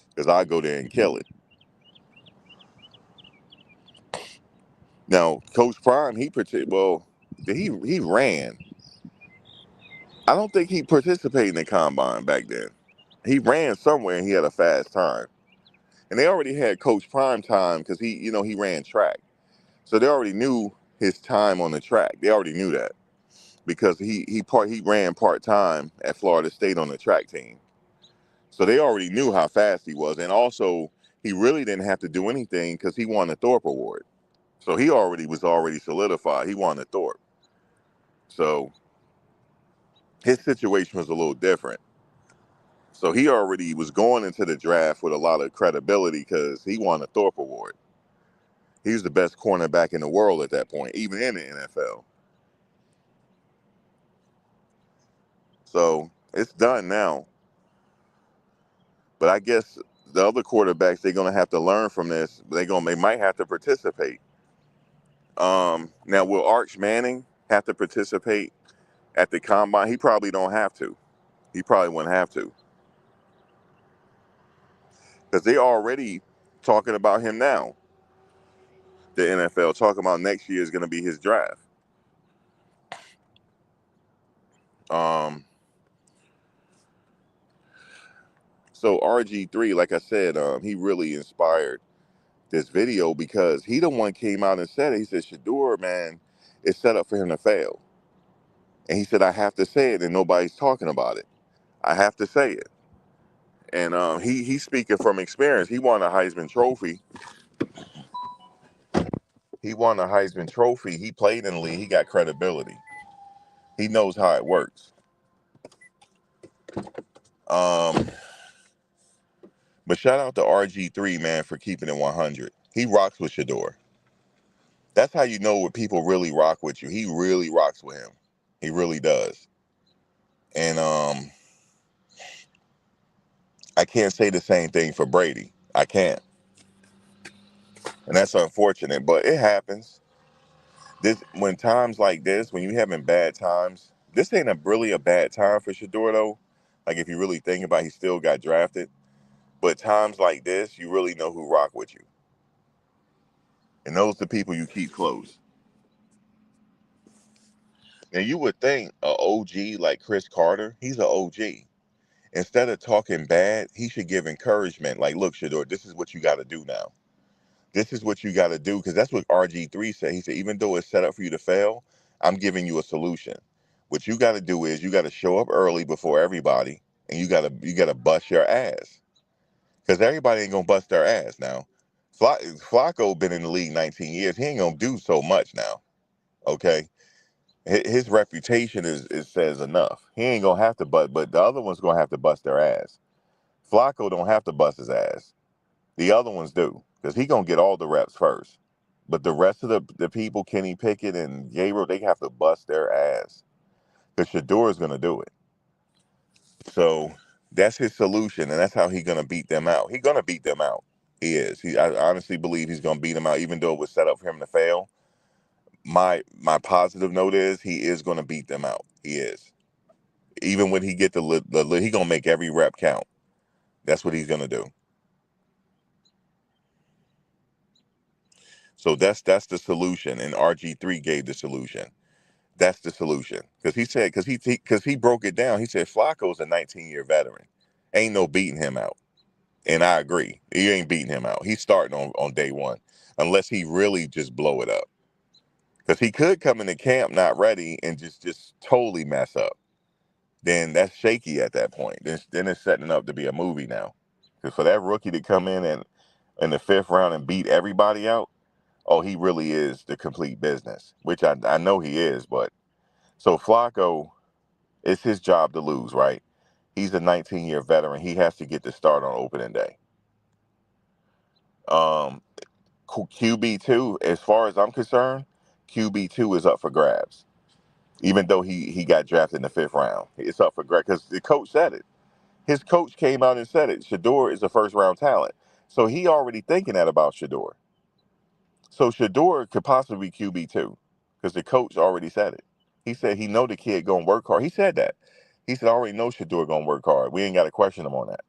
because I'll go there and kill it. Now, Coach Prime, he ran. I don't think he participated in the combine back then. He ran somewhere and he had a fast time. And they already had Coach Prime time because he ran track. So they already knew his time on the track. They already knew that because he ran part time at Florida State on the track team. So they already knew how fast he was, and also he really didn't have to do anything because he won the Thorpe Award. So he was already solidified. He won the Thorpe. So his situation was a little different. So he already was going into the draft with a lot of credibility because he won the Thorpe Award. He was the best cornerback in the world at that point, even in the NFL. So it's done now. But I guess the other quarterbacks they're gonna have to learn from this. They might have to participate. Now will Arch Manning have to participate at the combine? He probably don't have to. He probably wouldn't have to because they already talking about him now. The NFL talking about next year is going to be his draft. Um, so RG3, like I said, he really inspired this video because he the one came out and said it. He said, Shedeur, man, it's set up for him to fail. And he said, I have to say it and nobody's talking about it. I have to say it. And he's speaking from experience. He won a Heisman Trophy. He won a Heisman Trophy. He played in the league. He got credibility. He knows how it works. Um, but shout out to RG3, man, for keeping it 100. He rocks with Shedeur. That's how you know when people really rock with you. He really rocks with him. He really does. And I can't say the same thing for Brady. I can't. And that's unfortunate, but it happens. When times like this, when you having bad times, this ain't really a bad time for Shedeur though. Like if you really think about it, he still got drafted. But times like this, you really know who rock with you. And those are the people you keep close. And you would think a OG like Chris Carter, he's an OG. Instead of talking bad, he should give encouragement. Like, look, Shedeur, this is what you got to do now. This is what you got to do, because that's what RG3 said. He said, even though it's set up for you to fail, I'm giving you a solution. What you got to do is you got to show up early before everybody, and you got to bust your ass, because everybody ain't gonna bust their ass now. Flacco been in the league 19 years. He ain't gonna do so much now. Okay, his reputation is says enough. He ain't gonna have to bust, but the other one's gonna have to bust their ass. Flacco don't have to bust his ass. The other ones do, because he gonna get all the reps first. But the rest of the people, Kenny Pickett and Gabriel, they have to bust their ass, because Shedeur is gonna do it. So that's his solution, and that's how he's gonna beat them out. He's gonna beat them out. He is. I honestly believe he's gonna beat them out, even though it was set up for him to fail. My positive note is he is gonna beat them out. He is. Even when he get he gonna make every rep count. That's what he's gonna do. So that's the solution, and RG3 gave the solution. That's the solution, because he said, because he broke it down. He said Flacco's a 19-year veteran, ain't no beating him out, and I agree. He ain't beating him out. He's starting on day one, unless he really just blow it up, because he could come into camp not ready and just totally mess up. Then that's shaky at that point. Then it's setting up to be a movie now, because for that rookie to come in in the fifth round and beat everybody out. Oh, he really is the complete business, which I know he is. But so Flacco, it's his job to lose, right? He's a 19-year veteran. He has to get the start on opening day. QB2, as far as I'm concerned, QB2 is up for grabs. Even though he got drafted in the fifth round, it's up for grabs, because the coach said it. His coach came out and said it. Shedeur is a first-round talent. So he already thinking that about Shedeur. So Shedeur could possibly be QB2, because the coach already said it. He said he know the kid gonna work hard. He said that. He said, I already know Shedeur gonna work hard. We ain't got to question him on that.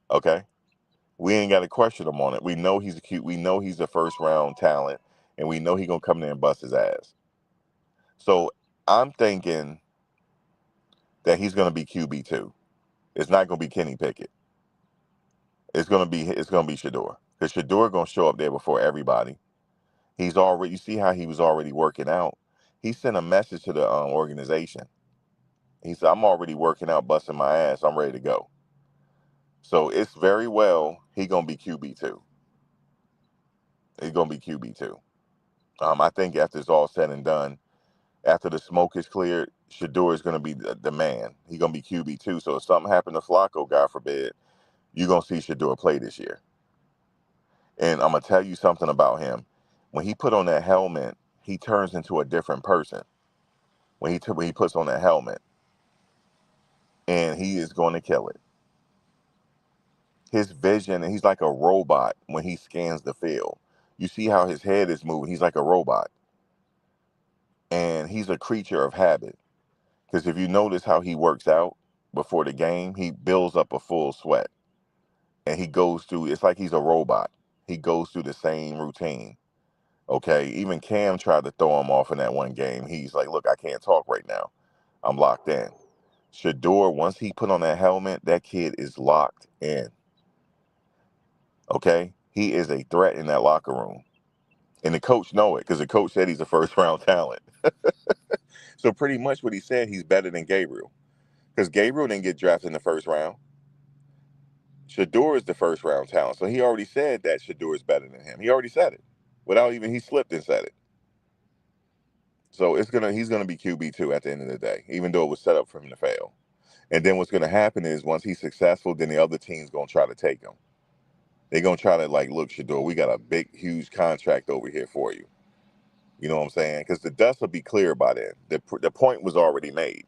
Okay? We ain't got to question him on it. We know he's we know he's a first-round talent, and we know he gonna come there and bust his ass. So I'm thinking that he's gonna be QB2. It's not gonna be Kenny Pickett. It's gonna be Shedeur, because Shedeur gonna show up there before everybody. He's already. You see how he was already working out. He sent a message to the organization. He said, "I'm already working out, busting my ass. I'm ready to go." So it's very well he gonna be QB2. He's gonna be QB2. I think after it's all said and done, after the smoke is cleared, Shedeur is gonna be the man. He's gonna be QB2. So if something happened to Flacco, God forbid, you're gonna see Shedeur play this year. And I'm gonna tell you something about him. When he put on that helmet, he turns into a different person. When he puts on that helmet, and he is going to kill it. His vision, and he's like a robot when he scans the field. You see how his head is moving. He's like a robot, and he's a creature of habit. Because if you notice how he works out before the game, he builds up a full sweat, and he goes through. It's like he's a robot. He goes through the same routine. Okay, even Cam tried to throw him off in that one game. He's like, "Look, I can't talk right now. I'm locked in." Shedeur, once he put on that helmet, that kid is locked in. Okay, he is a threat in that locker room, and the coach know it, because the coach said he's a first-round talent. So pretty much what he said, he's better than Gabriel, because Gabriel didn't get drafted in the first round. Shedeur is the first-round talent, so he already said that Shedeur is better than him. He already said it, without even he slipped and said it. So he's gonna be QB2 at the end of the day, even though it was set up for him to fail. And then what's gonna happen is, once he's successful, then the other team's gonna try to take him. They're gonna try to, like, look, Shedeur, we got a big, huge contract over here for you. You know what I'm saying? Because the dust will be clear by then. The point was already made.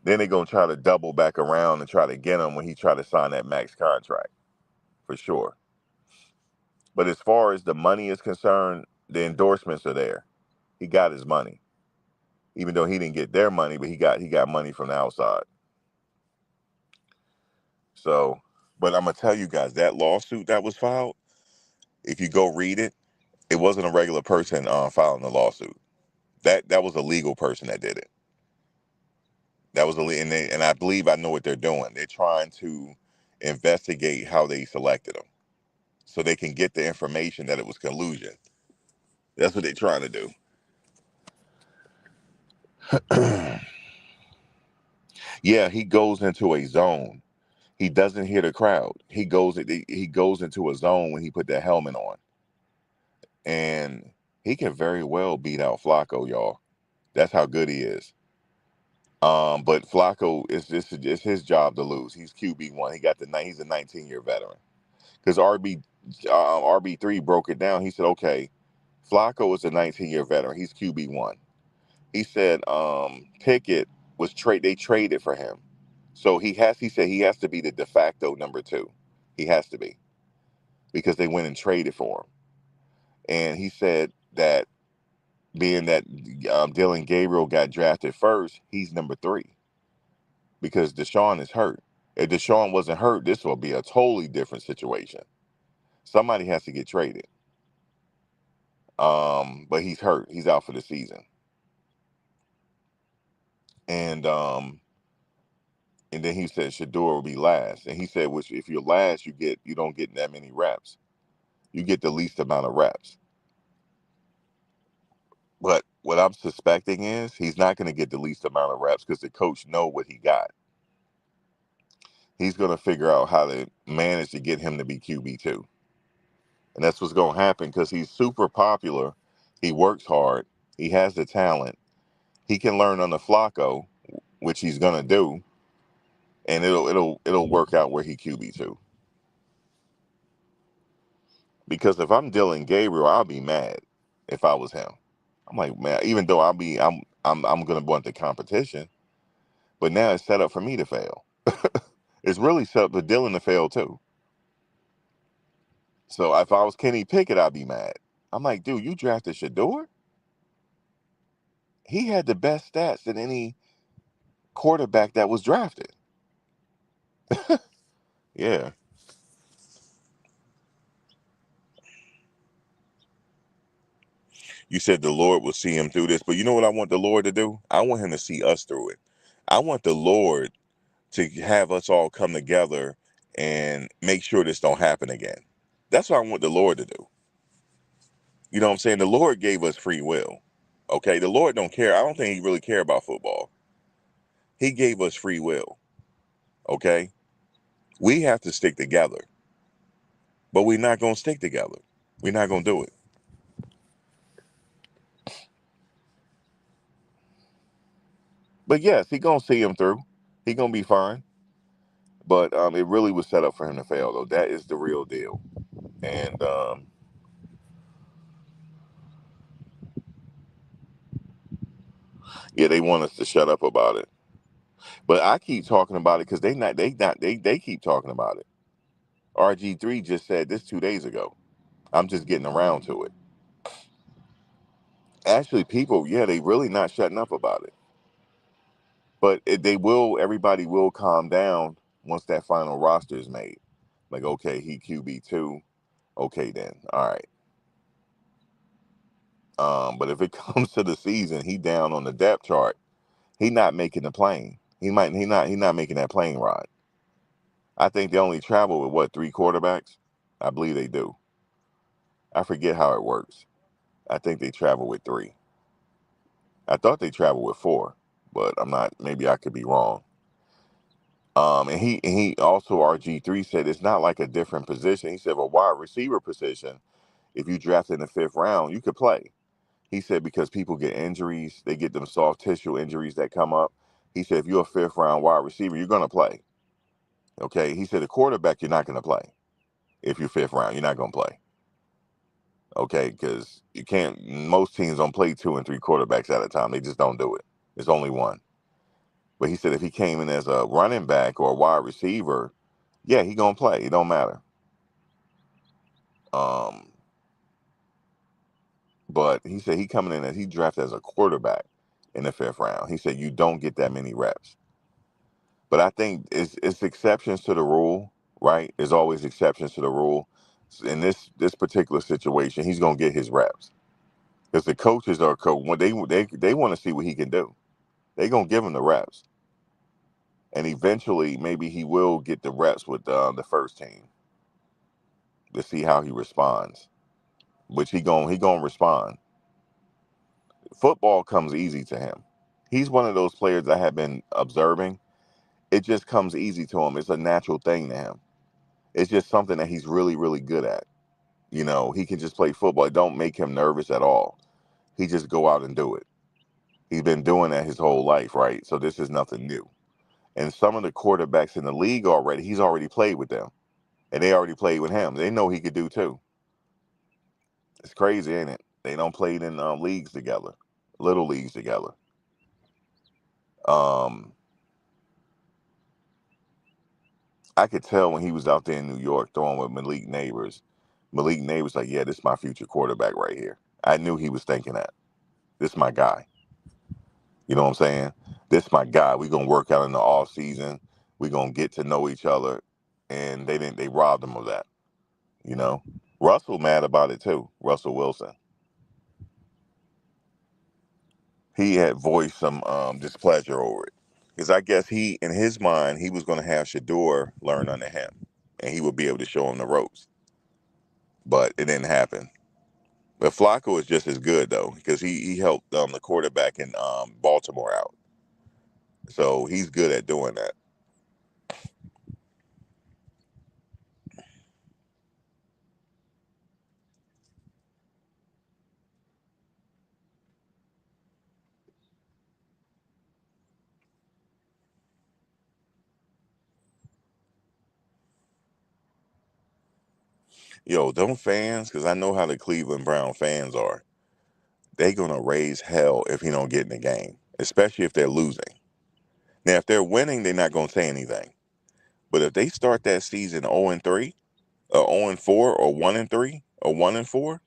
Then they're gonna try to double back around and try to get him when he try to sign that max contract, for sure. But as far as the money is concerned, the endorsements are there. He got his money, even though he didn't get their money, but he got money from the outside. So, but I'm gonna tell you guys, that lawsuit that was filed, if you go read it, it wasn't a regular person filing the lawsuit. That was a legal person that did it. That was and I believe I know what they're doing. They're trying to investigate how they selected them, so they can get the information that it was collusion. That's what they're trying to do. Yeah, he goes into a zone. He doesn't hear the crowd. He goes into a zone when he put that helmet on, and he can very well beat out Flacco, y'all. That's how good he is. But Flacco is just it's his job to lose. He's QB1. He's a 19-year veteran. Because RB3 broke it down. He said, okay, Flacco is a 19-year veteran. He's QB1. He said Pickett they traded for him. So he said he has to be the de facto number 2. He has to be, because they went and traded for him. And he said that being that Dylan Gabriel got drafted first, he's number 3, because Deshaun is hurt. If Deshaun wasn't hurt, this will be a totally different situation. Somebody has to get traded. But he's hurt. He's out for the season. And then he said Shedeur will be last. And he said, which if you're last, you don't get that many reps. You get the least amount of reps. But what I'm suspecting is he's not going to get the least amount of reps because the coach know what he got. He's going to figure out how to manage to get him to be QB2. And that's what's going to happen because he's super popular. He works hard. He has the talent. He can learn on the Flacco, which he's going to do, and it'll work out where he QB2. Because if I'm Dylan Gabriel, I'll be mad if I was him. I'm like, man, even though I'm going to want the competition, but now it's set up for me to fail. It's really set up for Dylan to fail too. So if I was Kenny Pickett, I'd be mad. I'm like, dude, you drafted Shedeur? He had the best stats than any quarterback that was drafted. Yeah. You said the Lord will see him through this, but you know what I want the Lord to do? I want him to see us through it. I want the Lord to have us all come together and make sure this don't happen again. That's what I want the Lord to do. You know what I'm saying? The Lord gave us free will. Okay, the Lord don't care. I don't think he really care about football. He gave us free will. Okay? We have to stick together. But we're not going to stick together. We're not going to do it. But yes, he going to see him through. He going to be fine. But it really was set up for him to fail, though. That is the real deal. And yeah, they want us to shut up about it. But I keep talking about it because they keep talking about it. RG3 just said this 2 days ago. I'm just getting around to it. Actually, people, yeah, they really not shutting up about it. But everybody will calm down once that final roster is made. Like, okay, he QB2. Okay, then, all right. But if it comes to the season, he down on the depth chart. He not making the plane. He not making that plane ride. I think they only travel with what, 3 quarterbacks? I believe they do. I forget how it works. I think they travel with 3. I thought they travel with 4, but I'm not. Maybe I could be wrong. And he also, RG3 said it's not like a different position. He said a wide receiver position, if you draft in the 5th round, you could play. He said because people get injuries, they get them soft tissue injuries that come up. He said if you're a 5th round wide receiver, you're gonna play. Okay. He said the quarterback, you're not gonna play. If you're 5th round, you're not gonna play. Okay, because you can't. Most teams don't play 2 and 3 quarterbacks at a time. They just don't do it. It's only one. But he said if he came in as a running back or a wide receiver, yeah, he gonna play. It don't matter. Um, but he said he coming in as he drafted as a quarterback in the 5th round. He said you don't get that many reps. But I think it's exceptions to the rule, right? There's always exceptions to the rule. In this particular situation, he's gonna get his reps. Because the coaches are when they want to see what he can do. They gonna give him the reps, and eventually maybe he will get the reps with the first team to see how he responds. Which he gonna respond. Football comes easy to him. He's one of those players I have been observing. It just comes easy to him. It's a natural thing to him. It's just something that he's really, really good at. You know, he can just play football. It don't make him nervous at all. He just go out and do it. He's been doing that his whole life, right? So this is nothing new. And some of the quarterbacks in the league already, he's already played with them. And they already played with him. They know he could do too. It's crazy, ain't it? They don't play in leagues together, little leagues together. Um, I could tell when he was out there in New York throwing with Malik Neighbors. Malik Neighbors like, yeah, this is my future quarterback right here. I knew he was thinking that. This is my guy. You know what I'm saying? This is my guy. We're gonna work out in the off season. We're gonna get to know each other. And they robbed him of that. You know? Russell mad about it too. Russell Wilson. He had voiced some displeasure over it. Because I guess in his mind, he was gonna have Shedeur learn under him. And he would be able to show him the ropes. But it didn't happen. But Flacco is just as good though, because he helped the quarterback in Baltimore out. So he's good at doing that. Yo, them fans, because I know how the Cleveland Brown fans are, they gonna raise hell if he don't get in the game, especially if they're losing. Now, if they're winning, they're not gonna say anything. But if they start that season 0-3, or 0-4, or 1-3, or 1-4,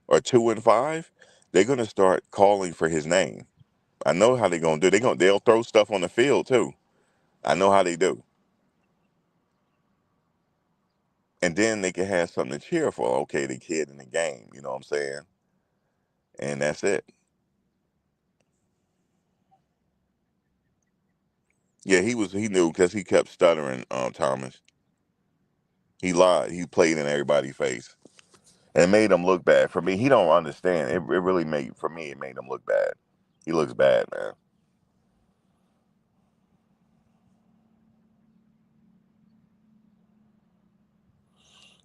or 2-5, they're gonna start calling for his name. I know how they're gonna do. They'll throw stuff on the field too. I know how they do. And then they can have something to cheer for. Okay, the kid in the game, you know what I'm saying? And that's it. Yeah, he knew because he kept stuttering, Thomas. He lied. He played in everybody's face. And it made him look bad. For me, he don't understand. It really made, for me, it made him look bad. He looks bad, man.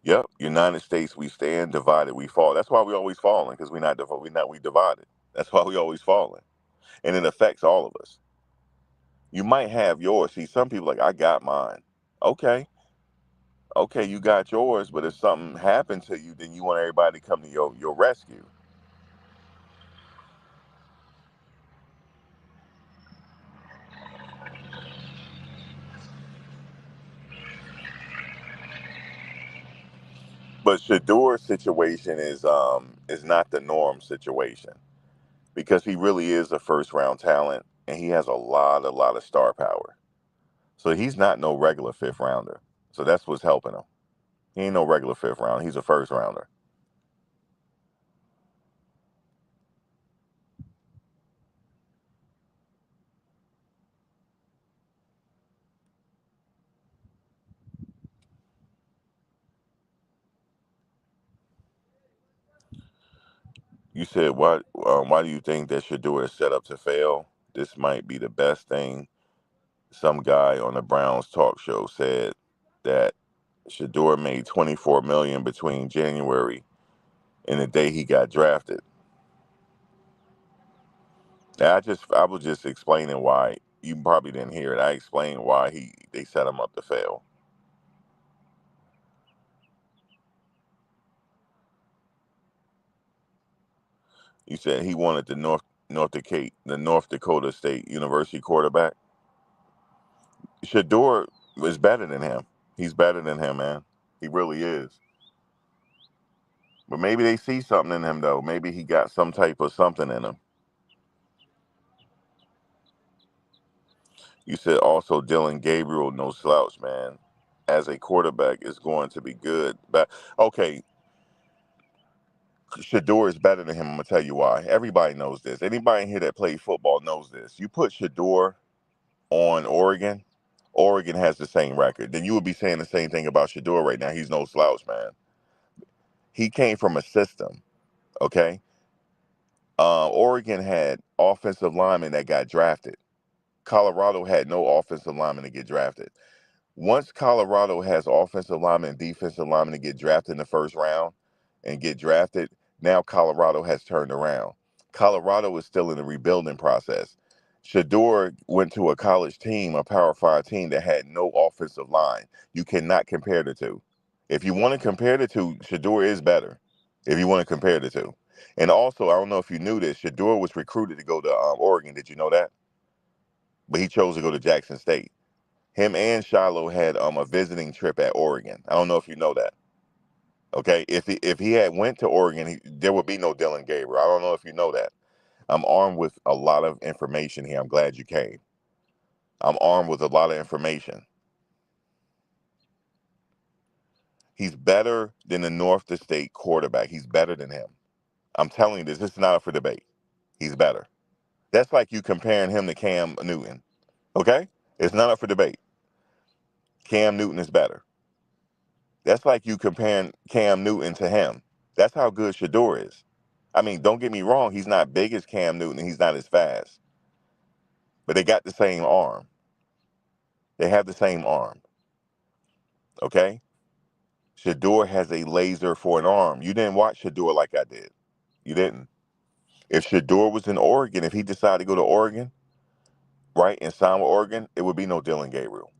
Yep. United States, we stand, divided, we fall. That's why we always falling, because we divided. That's why we always falling. And it affects all of us. You might have yours. See, some people like, I got mine. Okay. Okay, you got yours, but if something happened to you, then you want everybody to come to your rescue. But Shedeur's situation is not the norm situation, because he really is a first round talent and he has a lot of star power. So he's not no regular fifth rounder. So that's what's helping him. He ain't no regular fifth round. He's a first rounder. You said what? Why do you think that Shedeur is set up to fail? This might be the best thing. Some guy on the Browns talk show said that Shedeur made 24 million between January and the day he got drafted. Now, I was just explaining why you probably didn't hear it. I explained why they set him up to fail. You said he wanted the North Dakota State University quarterback. Shedeur is better than him. He's better than him, man. He really is. But maybe they see something in him though. Maybe he got some type of something in him. You said also Dylan Gabriel, no slouch, man. As a quarterback, is going to be good. But okay, Shedeur is better than him. I'm gonna tell you why. Everybody knows this. Anybody in here that played football knows this. You put Shedeur on Oregon, Oregon has the same record. Then you would be saying the same thing about Shedeur right now. He's no slouch, man. He came from a system, okay? Oregon had offensive linemen that got drafted. Colorado had no offensive linemen to get drafted. Once Colorado has offensive linemen and defensive linemen to get drafted in the first round and get drafted, now Colorado has turned around. Colorado is still in the rebuilding process. Shedeur went to a college team, a Power 5 team that had no offensive line. You cannot compare the two. If you want to compare the two, Shedeur is better. If you want to compare the two. And also, I don't know if you knew this, Shedeur was recruited to go to Oregon. Did you know that? But he chose to go to Jackson State. Him and Shiloh had a visiting trip at Oregon. I don't know if you know that. Okay, if he had went to Oregon, there would be no Dylan Gabriel. I don't know if you know that. I'm armed with a lot of information here. I'm glad you came. I'm armed with a lot of information. He's better than the North State quarterback. He's better than him. I'm telling you this. This is not up for debate. He's better. That's like you comparing him to Cam Newton. Okay, it's not up for debate. Cam Newton is better. That's like you comparing Cam Newton to him. That's how good Shedeur is. I mean, don't get me wrong, he's not big as Cam Newton and he's not as fast. But they got the same arm. They have the same arm. Okay? Shedeur has a laser for an arm. You didn't watch Shedeur like I did. You didn't. If Shedeur was in Oregon, if he decided to go to Oregon, right, and sign with Oregon, it would be no Dylan Gabriel.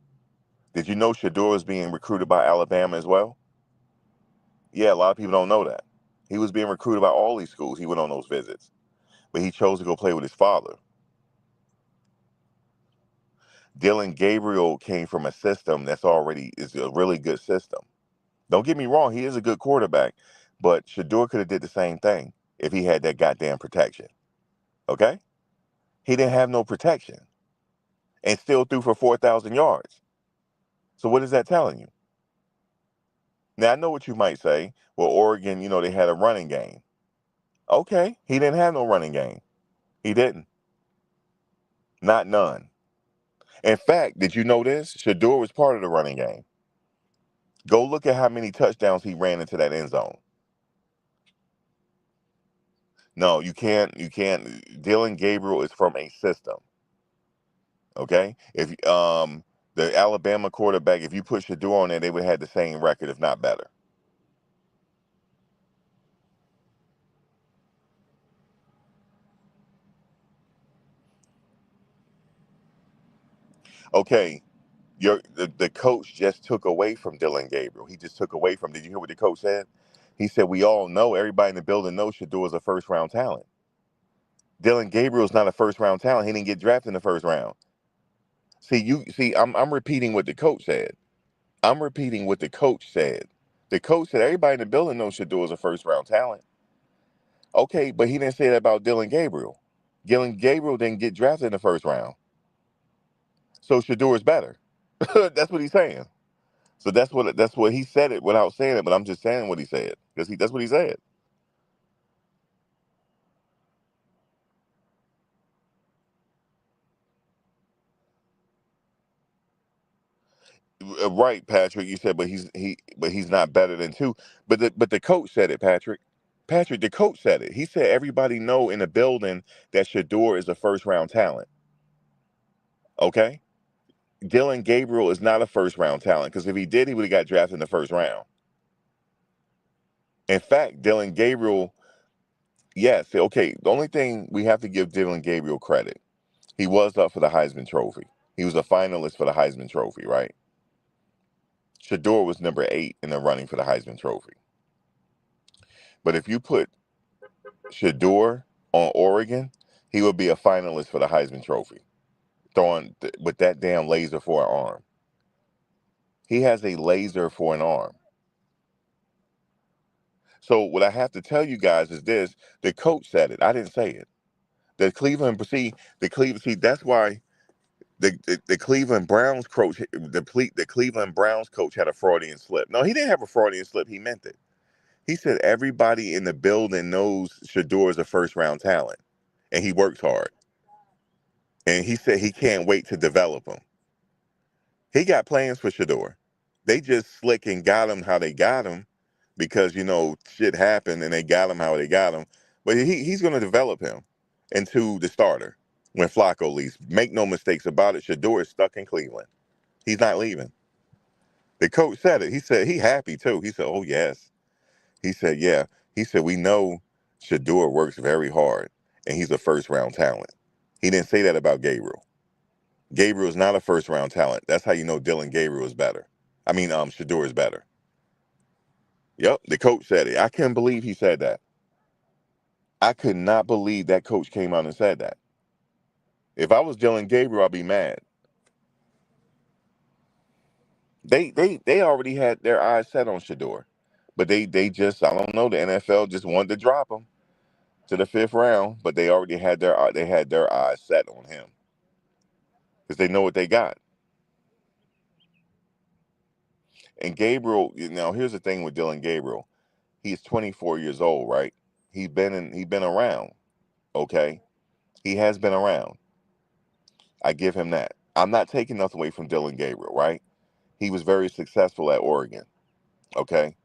Did you know Shedeur is being recruited by Alabama as well? Yeah, a lot of people don't know that. He was being recruited by all these schools. He went on those visits. But he chose to go play with his father. Dylan Gabriel came from a system that's already is a really good system. Don't get me wrong, he is a good quarterback, but Shedeur could have did the same thing if he had that goddamn protection. Okay? He didn't have no protection and still threw for 4,000 yards. So what is that telling you? Now I know what you might say. Well, Oregon, they had a running game. Okay, he didn't have no running game. He didn't. Not none. In fact, did you know this? Shedeur was part of the running game. Go look at how many touchdowns he ran into that end zone. No, you can't. You can't. Dylan Gabriel is from a system. Okay, if the Alabama quarterback, if you put Shedeur on there, they would have the same record, if not better. Okay, the coach just took away from Dylan Gabriel. He just took away from. Did you hear what the coach said? He said, "We all know. Everybody in the building knows Shedeur is a first round talent. Dylan Gabriel is not a first round talent. He didn't get drafted in the first round." See, I'm repeating what the coach said. I'm repeating what the coach said. The coach said everybody in the building knows Shedeur is a first round talent. Okay, but he didn't say that about Dylan Gabriel. Dylan Gabriel didn't get drafted in the first round. So Shedeur is better. That's what he's saying. So that's what he said it without saying it, but I'm just saying what he said. Because that's what he said. Right, Patrick. You said, but he's not better than two. But the coach said it, Patrick. Patrick, the coach said it. He said everybody know in the building that Shedeur is a first round talent. Okay? Dylan Gabriel is not a first round talent because if he did, he would have got drafted in the first round. In fact, Dylan Gabriel, yes, okay. The only thing we have to give Dylan Gabriel credit, he was up for the Heisman Trophy. He was a finalist for the Heisman Trophy, right? Shedeur was number 8 in the running for the Heisman Trophy. But if you put Shedeur on Oregon, he would be a finalist for the Heisman Trophy, throwing with that damn laser for an arm. He has a laser for an arm. So what I have to tell you guys is this: the coach said it. I didn't say it. See, that's why the Cleveland Browns coach, the Cleveland Browns coach had a Freudian slip. No, he didn't have a Freudian slip. He meant it. He said everybody in the building knows Shedeur is a first round talent, and he works hard. And he said he can't wait to develop him. He got plans for Shedeur. They just slick and got him how they got him because, shit happened and they got him how they got him. But he's going to develop him into the starter when Flacco leaves. Make no mistakes about it. Shedeur is stuck in Cleveland. He's not leaving. The coach said it. He said he happy too. He said, oh, yes. He said, yeah. He said, we know Shedeur works very hard and he's a first round talent. He didn't say that about Gabriel. Gabriel is not a first round talent. That's how you know Dylan Gabriel is better. I mean, Shedeur is better. Yep, the coach said it. I couldn't believe he said that. I could not believe that coach came out and said that. If I was Dylan Gabriel, I'd be mad. They already had their eyes set on Shedeur, but they just, I don't know, the NFL just wanted to drop him to the 5th round, but they already had their eyes set on him because they know what they got. And Gabriel, here's the thing with Dylan Gabriel. He's 24 years old, right? He's been around, okay? He has been around. I give him that. I'm not taking nothing away from Dylan Gabriel, right? He was very successful at Oregon, okay?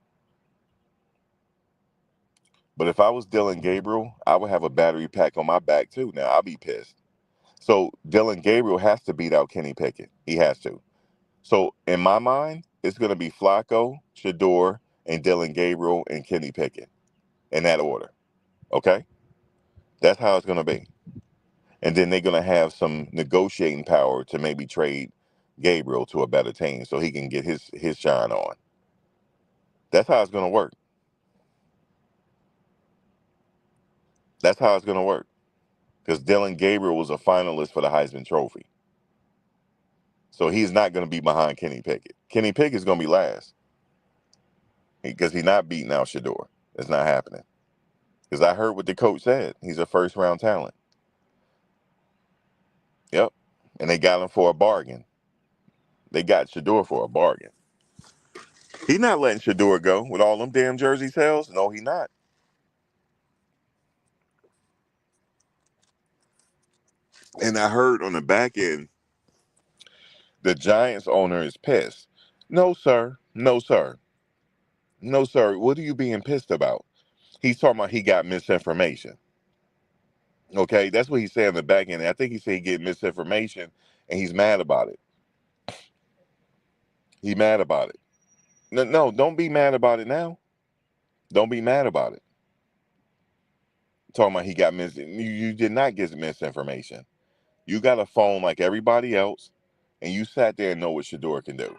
But if I was Dylan Gabriel, I would have a battery pack on my back too. Now, I'll be pissed. So Dylan Gabriel has to beat out Kenny Pickett. He has to. So in my mind, it's going to be Flacco, Shedeur, and Dylan Gabriel and Kenny Pickett in that order, okay? That's how it's going to be. And then they're going to have some negotiating power to maybe trade Gabriel to a better team so he can get his shine on. That's how it's going to work. That's how it's going to work. Because Dylan Gabriel was a finalist for the Heisman Trophy. So he's not going to be behind Kenny Pickett. Kenny Pickett is going to be last because he's not beating out Shedeur. It's not happening. Because I heard what the coach said. He's a first-round talent. Yep. And they got him for a bargain. They got Shedeur for a bargain. He's not letting Shedeur go with all them damn jersey sales. No, he's not. And I heard on the back end, the Giants owner is pissed. No, sir. No, sir. No, sir. What are you being pissed about? He's talking about he got misinformation. Okay, that's what he said on the back end. I think he said he get misinformation, and he's mad about it. He's mad about it. No, don't be mad about it now. Don't be mad about it. Talking about he got you did not get misinformation. You got a phone like everybody else, and you sat there and know what Shedeur can do.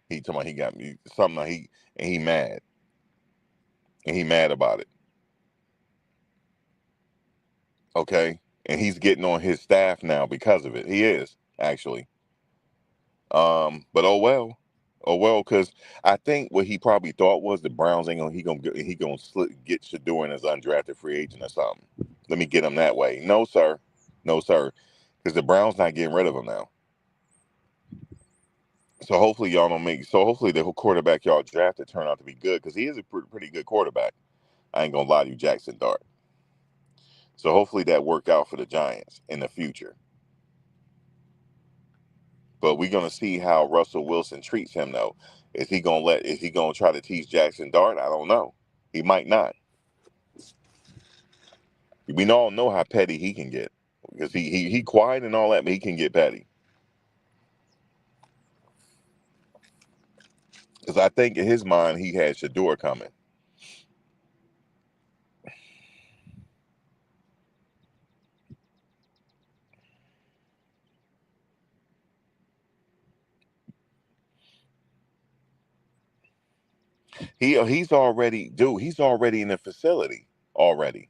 He talking about he got me something like he mad, and he mad about it. Okay, and he's getting on his staff now because of it. He is actually. But oh well, because I think what he probably thought was the Browns ain't gonna get Shedeur as undrafted free agent or something. Let me get him that way. No sir, no sir, because the Browns not getting rid of him now. So hopefully y'all don't make. So hopefully the quarterback y'all drafted turn out to be good because he is a pretty good quarterback. I ain't gonna lie to you, Jackson Dart. So hopefully that worked out for the Giants in the future. But we're gonna see how Russell Wilson treats him though. Is he gonna try to teach Jackson Dart? I don't know. He might not. We all know how petty he can get. Because he quiet and all that, but he can get petty. Because I think in his mind he had Shedeur coming. He's already in the facility already.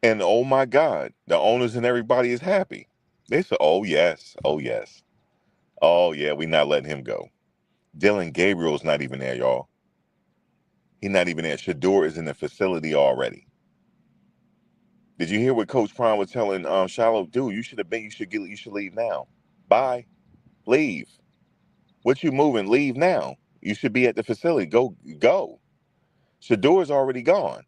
And oh my God, the owners and everybody is happy. They said, oh yes, oh yes. Oh yeah, we not letting him go. Dylan Gabriel's not even there, y'all. He's not even there. Shedeur is in the facility already. Did you hear what Coach Prime was telling Shallow? Dude, you should leave now. Bye. Leave. What you moving? Leave now. You should be at the facility. Go. Shedeur's already gone.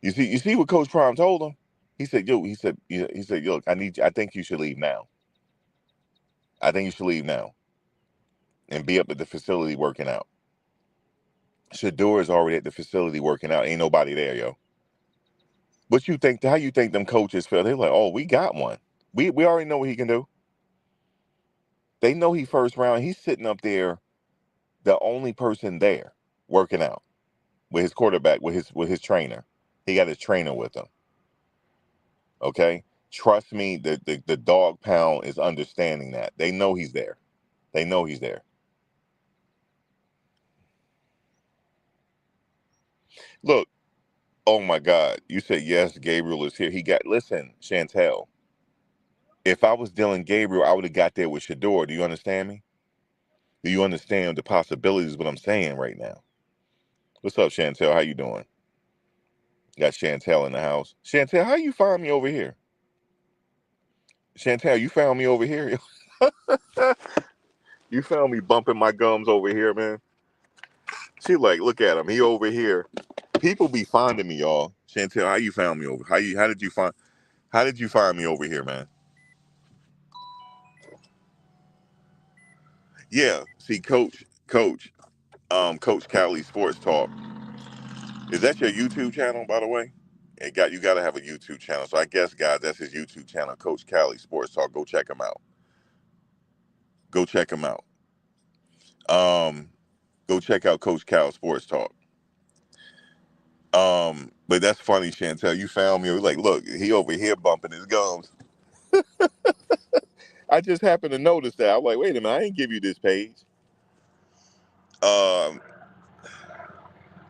You see what Coach Prime told him? He said, look, I think you should leave now. I think you should leave now and be up at the facility working out. Shedeur is already at the facility working out. Ain't nobody there, yo. What you think? How you think them coaches feel? They're like, oh, we got one. We already know what he can do. They know he first round. He's sitting up there, the only person there working out with his quarterback, with his trainer. He got his trainer with him. Okay? Trust me, the dog pound is understanding that. They know he's there. They know he's there. Look, oh my God. You said yes, Gabriel is here. Listen, Chantel. If I was Dylan Gabriel, I would have got there with Shedeur. Do you understand me? Do you understand the possibilities of what I'm saying right now? What's up, Chantel? How you doing? Got Chantel in the house. Chantel, how you find me over here? Chantel, you found me over here? You found me bumping my gums over here, man. She like, look at him. He over here. People be finding me, y'all. Chantel, how you found me over? How did you find me over here, man? Yeah. See, Coach Cali Sports Talk. Is that your YouTube channel, by the way? You got to have a YouTube channel. So I guess, guys, that's his YouTube channel, Coach Cali Sports Talk. Go check him out. Go check him out. Go check out Coach Cal Sports Talk. But that's funny, Chantel. You found me. Like, look, he over here bumping his gums. I just happened to notice that. I'm like, wait a minute, I didn't give you this page. Um,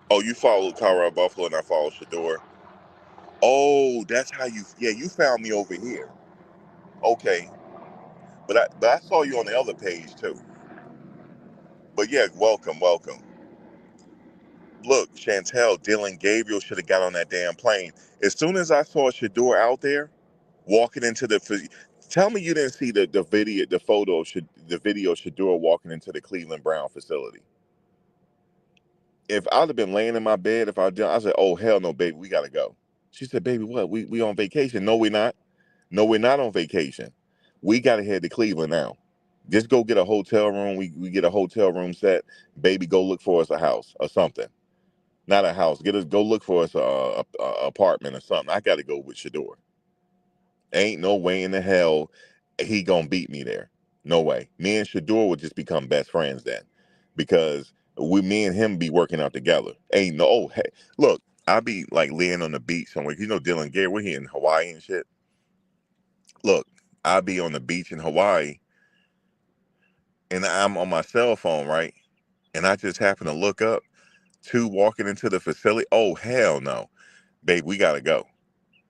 oh, you followed Colorado Buffalo and I followed Shedeur. Oh, that's how you found me over here. Okay. But I saw you on the other page too. But yeah, welcome. Look, Chantel, Dylan Gabriel should have got on that damn plane. As soon as I saw Shedeur out there walking into tell me you didn't see the video, the video of Shedeur walking into the Cleveland Brown facility. If I'd have been laying in my bed, I said, oh hell no, baby, we gotta go. She said, baby, what? We on vacation? No, we're not. No, we're not on vacation. We gotta head to Cleveland now. Just go get a hotel room. We get a hotel room set. Baby, go look for us a house or something. Not a house. Go look for us a apartment or something. I got to go with Shedeur. Ain't no way in the hell he gonna beat me there. No way. Me and Shedeur would just become best friends then, because me and him be working out together. Ain't no. Oh, hey, look, I be like laying on the beach somewhere. You know, Dylan Gary, we're here in Hawaii and shit. Look, I be on the beach in Hawaii, and I'm on my cell phone, right? And I just happen to look up, two walking into the facility. Oh hell no, babe, we gotta go.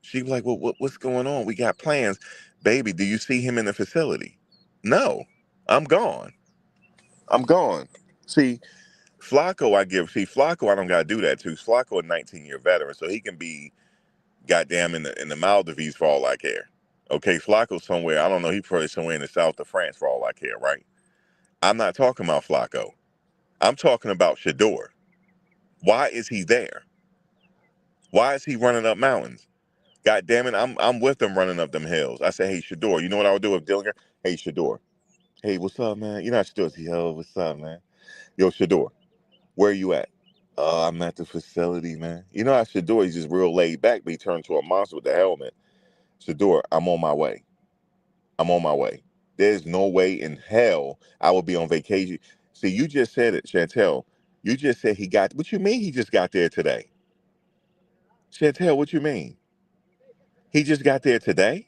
She was like, well, what's going on? We got plans. Baby, do you see him in the facility? No, I'm gone. I'm gone. See, Flacco, I don't gotta do that too. Flacco a 19-year veteran, so he can be goddamn in the Maldives for all I care. Okay, Flacco somewhere, I don't know, he probably somewhere in the south of France for all I care, right? I'm not talking about Flacco. I'm talking about Shedeur. Why is he there? Why is he running up mountains? God damn it, I'm with them running up them hills. I say, hey, Shedeur, you know what I would do if Dillinger? Hey, Shedeur. Hey, what's up, man? You know how Shedeur say, yo, what's up, man? Yo, Shedeur, where you at? I'm at the facility, man. You know how Shedeur, he's just real laid back, but he turned to a monster with the helmet. Shedeur, I'm on my way. I'm on my way. There's no way in hell I would be on vacation. See, you just said it, Chantel. You just said what you mean he just got there today? Chantel, what you mean? He just got there today?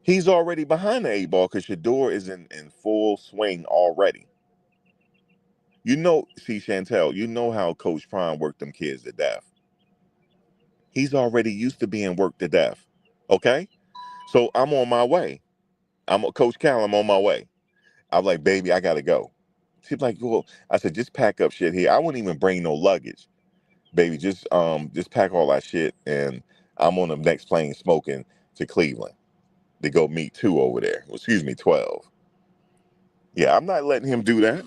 He's already behind the eight ball because Shedeur is in full swing already. You know, see, Chantel, you know how Coach Prime worked them kids to death. He's already used to being worked to death. Okay? So I'm on my way. Coach Cal, I'm on my way. I'm like, baby, I gotta go. She's like, well, I said, just pack up shit here. I wouldn't even bring no luggage. Baby, just pack all that shit and I'm on the next plane smoking to Cleveland to go meet 2 over there. Excuse me, 12. Yeah, I'm not letting him do that.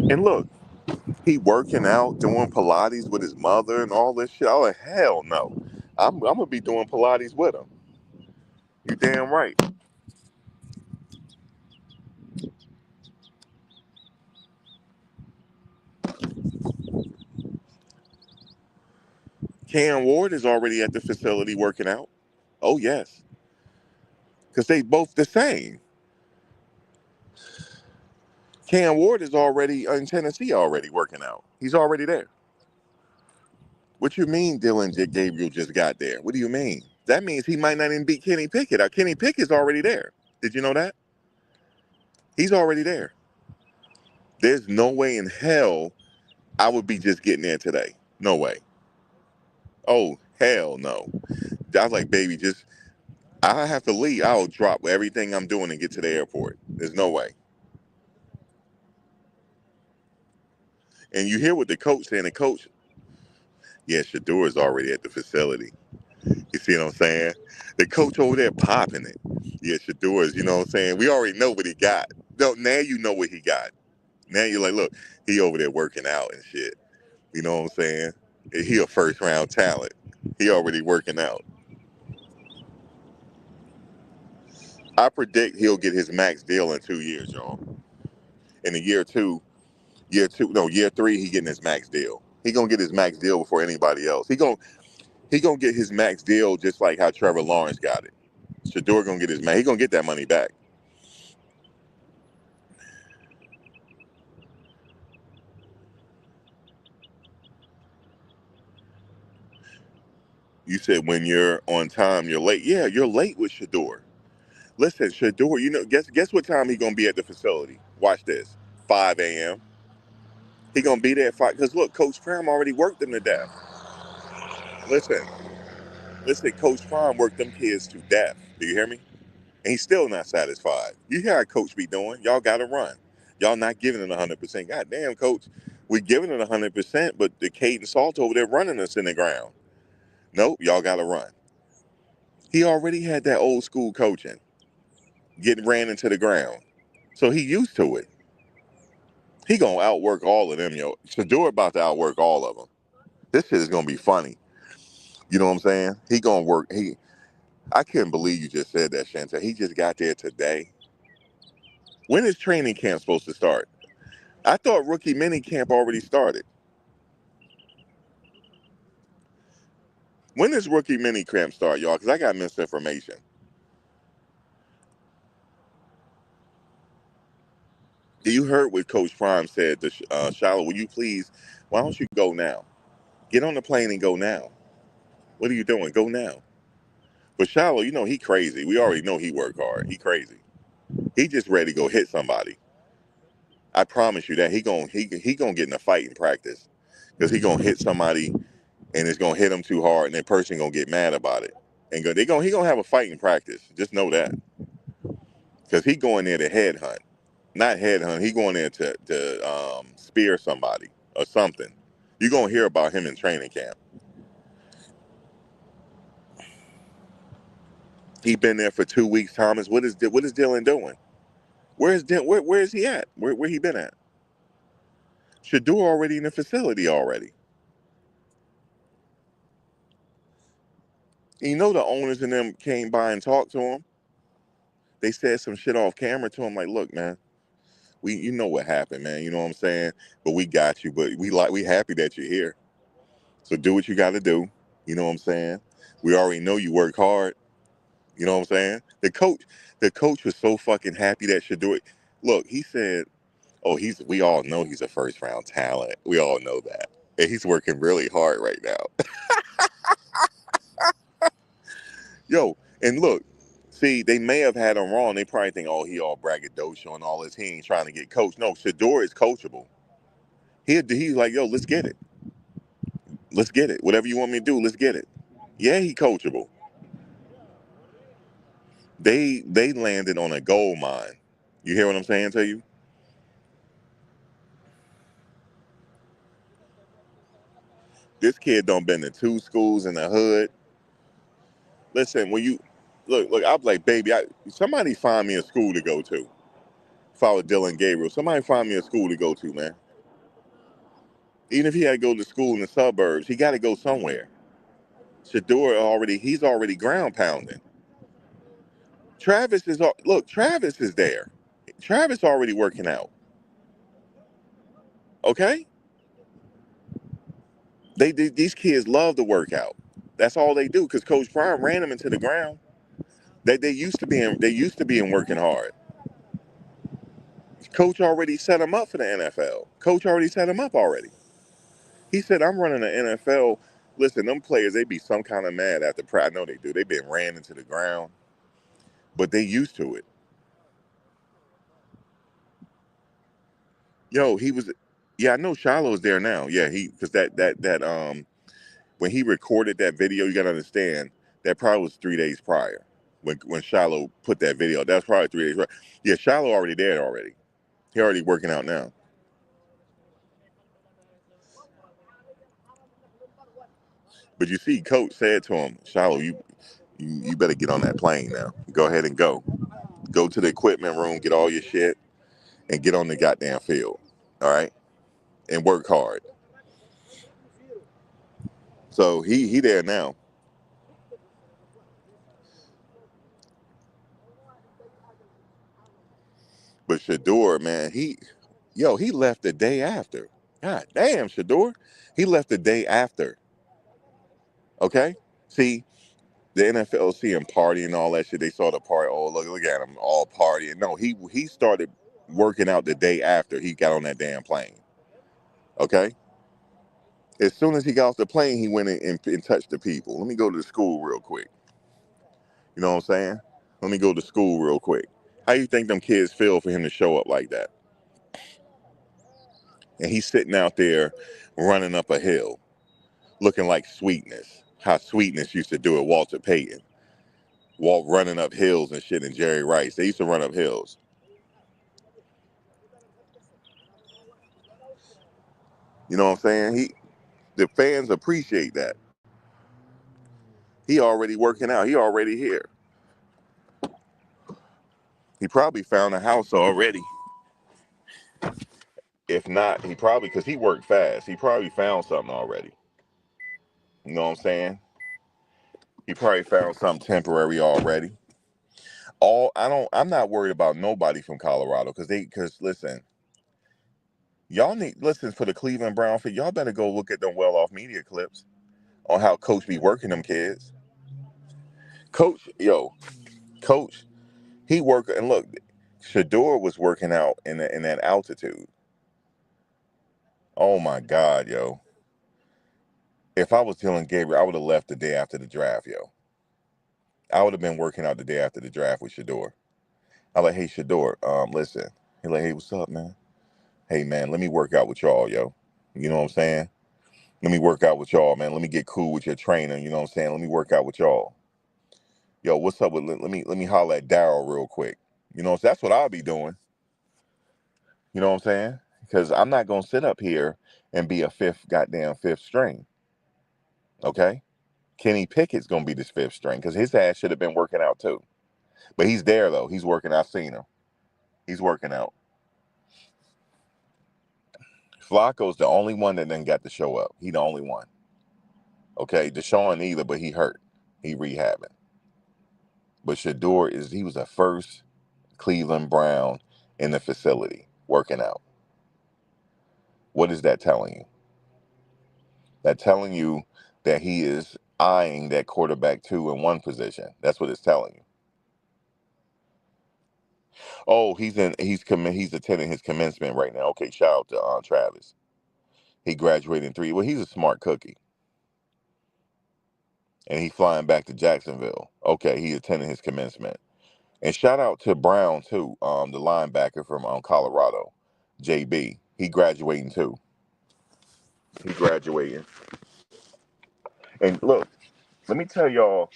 And look, he working out, doing Pilates with his mother and all this shit. Oh, like, hell no. I'm gonna be doing Pilates with him. You damn right. Cam Ward is already at the facility working out. Oh yes, because they both the same. Cam Ward is already in Tennessee already working out. He's already there. What you mean Dylan Gabriel just got there? What do you mean? That means he might not even beat Kenny Pickett. Kenny Pickett's already there. Did you know that? He's already there. There's no way in hell I would be just getting there today. No way. Oh, hell no. I was like, baby, just, I have to leave. I'll drop everything I'm doing and get to the airport. There's no way. And you hear what the coach saying. The coach, yeah, Shedeur is already at the facility. You see what I'm saying? The coach over there popping it. Yeah, Shedeur is, you know what I'm saying? We already know what he got. No, now you know what he got. Now you're like, look, he over there working out and shit. You know what I'm saying? He a first round talent. He already working out. I predict he'll get his max deal in 2 years, y'all. In a year three, he getting his max deal. He gonna get his max deal before anybody else. He gonna get his max deal just like how Trevor Lawrence got it. Shedeur gonna get his max. He gonna get that money back. You said when you're on time, you're late. Yeah, you're late with Shedeur. Listen, Shedeur, you know, guess what time he gonna be at the facility? Watch this. 5 a.m. He gonna be there at 5. Cause look, Coach Prime already worked him to death. Listen, listen, Coach Prime worked them kids to death. Do you hear me? And he's still not satisfied. You hear how Coach be doing? Y'all gotta run. Y'all not giving it 100%. God damn, Coach, we're giving it 100%, but the Caden Salt over there running us in the ground. Nope, y'all gotta run. He already had that old school coaching, getting ran into the ground. So he used to it. He gonna outwork all of them, yo. Shedeur about to outwork all of them. This shit is gonna be funny. You know what I'm saying? He gonna work. I can't believe you just said that, Shanta. He just got there today. When is training camp supposed to start? I thought rookie mini camp already started. When does rookie mini camp start, y'all? Because I got misinformation. You heard what Coach Prime said to Shiloh? Will you please? Why don't you go now? Get on the plane and go now. What are you doing? Go now. But Shiloh, you know he crazy. We already know he work hard. He crazy. He just ready to go hit somebody. I promise you that he gonna get in a fight in practice because he gonna hit somebody and it's gonna hit him too hard and that person gonna get mad about it and he gonna have a fight in practice. Just know that because he going there to headhunt, not headhunt. He going there to spear somebody or something. You gonna hear about him in training camp. He been there for 2 weeks. Thomas, what is Dylan doing? Where is he at? Where he been at? Shedeur already in the facility already. You know the owners and them came by and talked to him. They said some shit off camera to him like, look, man, you know what happened, man. You know what I'm saying? But we got you. But we happy that you're here. So do what you got to do. You know what I'm saying? We already know you work hard. You know what I'm saying? The coach was so fucking happy that Shedeur. Look, he said, "Oh, we all know he's a first round talent. We all know that, and he's working really hard right now." Yo, and look, see, they may have had him wrong. They probably think, "Oh, he all braggadocio and all this. He ain't trying to get coached." No, Shedeur is coachable. He's like, "Yo, let's get it. Let's get it. Whatever you want me to do, let's get it." Yeah, he coachable. They landed on a gold mine. You hear what I'm saying to you? This kid don't been to 2 schools in the hood. Listen, when you look, I'm like, baby, somebody find me a school to go to. If I was Dylan Gabriel, somebody find me a school to go to, man. Even if he had to go to school in the suburbs, he got to go somewhere. He's already ground pounding. Travis is there. Travis already working out. Okay? These kids love to work out. That's all they do because Coach Prime ran them into the ground. They used to being working hard. Coach already set them up for the NFL. Coach already set them up already. He said, I'm running the NFL. Listen, them players, they be some kind of mad after practice. I know they do. They been ran into the ground, but they used to it. Yo, he was, yeah, I know Shiloh's there now. Yeah, because when he recorded that video, you gotta understand, that probably was 3 days prior. When Shiloh put that video, that's probably 3 days prior. Yeah, Shiloh already there already. He already working out now. But you see, Coach said to him, Shiloh, you better get on that plane now. Go ahead and go. Go to the equipment room, get all your shit, and get on the goddamn field. All right? And work hard. So he there now. But Shedeur, man, he left the day after. God damn, Shedeur. He left the day after. Okay? See, the NFL see him partying and all that shit. They saw the party. Oh, look at him all partying. No, he started working out the day after he got on that damn plane. Okay? As soon as he got off the plane, he went in and touched the people. Let me go to the school real quick. You know what I'm saying? Let me go to school real quick. How you think them kids feel for him to show up like that? And he's sitting out there running up a hill, looking like Sweetness. How Sweetness used to do it, Walter Payton. Running up hills and shit, and Jerry Rice. They used to run up hills. You know what I'm saying? The fans appreciate that. He already working out. He already here. He probably found a house already. If not, he probably, because he worked fast, he probably found something already. You know what I'm saying? He probably found something temporary already. I'm not worried about nobody from Colorado because listen, y'all need, listen, for the Cleveland Brown fit, y'all better go look at them well off media clips on how Coach be working them kids. Coach, he work, and look, Shedeur was working out in that altitude. Oh my God, yo. If I was Dylan Gabriel, I would have left the day after the draft, yo. I would have been working out the day after the draft with Shedeur. I'm like, hey, Shedeur, listen. He like, hey, what's up, man? Hey, man, let me work out with y'all, yo. You know what I'm saying? Let me work out with y'all, man. Let me get cool with your trainer. You know what I'm saying? Let me work out with y'all. Yo, what's up with? Let me holler at Daryl real quick. You know, that's what I'll be doing. You know what I'm saying? Because I'm not gonna sit up here and be a fifth string. Okay? Kenny Pickett's gonna be this fifth string because his ass should have been working out too. But he's there though. He's working. I've seen him. He's working out. Flacco's the only one that didn't got to show up. He the only one. Okay, Deshaun either, but he hurt. He rehabbing. But he was the first Cleveland Brown in the facility working out. What is that telling you? That telling you that he is eyeing that quarterback 2 in 1 position. That's what it's telling you. Oh, he's attending his commencement right now. Okay, shout out to Travis. He graduated in 3. Well, he's a smart cookie. And he's flying back to Jacksonville. Okay, he attended his commencement. And shout out to Brown too, the linebacker from Colorado, JB. He graduating too. He graduating. And look, let me tell y'all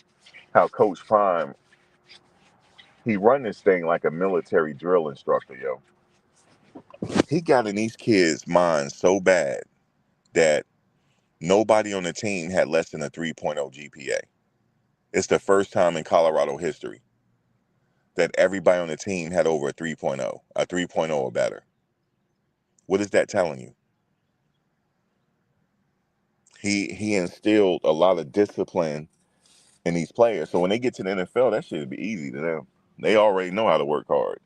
how Coach Prime, he run this thing like a military drill instructor, yo. He got in these kids' minds so bad that nobody on the team had less than a 3.0 GPA. It's the first time in Colorado history that everybody on the team had over a 3.0, a 3.0 or better. What is that telling you? he instilled a lot of discipline in these players. So when they get to the NFL, that shit would be easy to them. They already know how to work hard.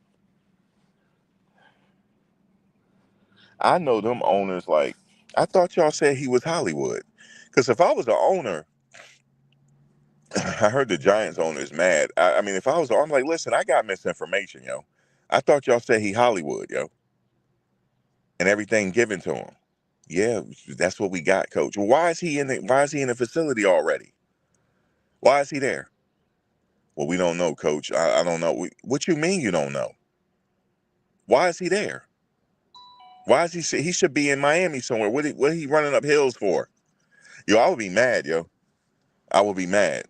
I know them owners like, I thought y'all said he was Hollywood. Because if I was the owner, I heard the Giants owner is mad. I mean, if I was, I'm like, listen, I got misinformation, yo. I thought y'all said he Hollywood, yo, and everything given to him. Yeah, that's what we got, coach. Well, why is he in the facility already? Why is he there? Well, we don't know, coach. I don't know. What you mean you don't know? Why is he there? Why is he should be in Miami somewhere? What he running up hills for? Yo, I would be mad, yo. I would be mad.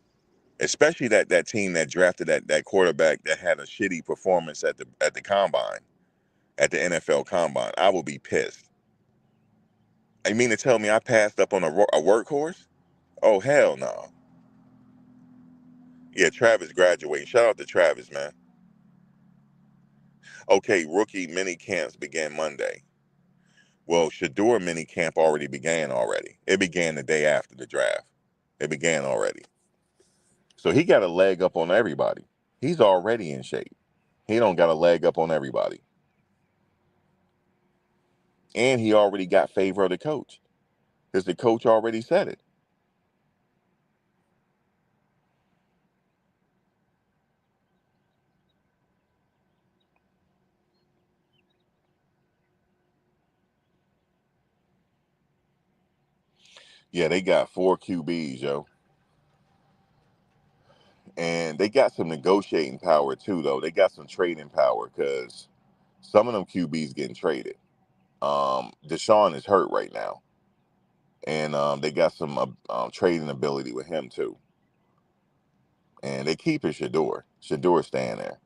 Especially that team that drafted that quarterback that had a shitty performance at the combine, at the NFL combine. I would be pissed. You mean to tell me I passed up on a workhorse? Oh, hell no. Yeah, Travis graduating. Shout out to Travis, man. Okay, rookie mini camps began Monday. Well, Shedeur mini camp already began already. It began the day after the draft. It began already. So he got a leg up on everybody. He's already in shape. He don't got a leg up on everybody. And he already got favor of the coach. Because the coach already said it. Yeah, they got 4 QBs, yo. And they got some negotiating power too, though. They got some trading power because some of them QBs getting traded. Deshaun is hurt right now. And they got some trading ability with him too. And they keeping Shedeur. Shedeur staying there.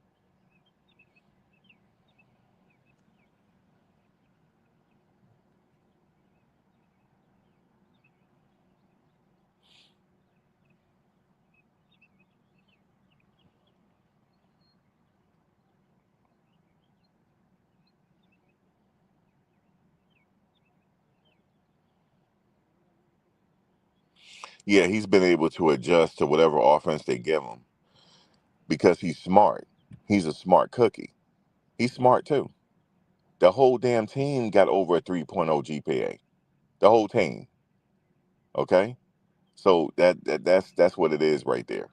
Yeah, he's been able to adjust to whatever offense they give him because he's smart. He's a smart cookie. He's smart too. The whole damn team got over a 3.0 GPA. The whole team. Okay? So that's what it is right there.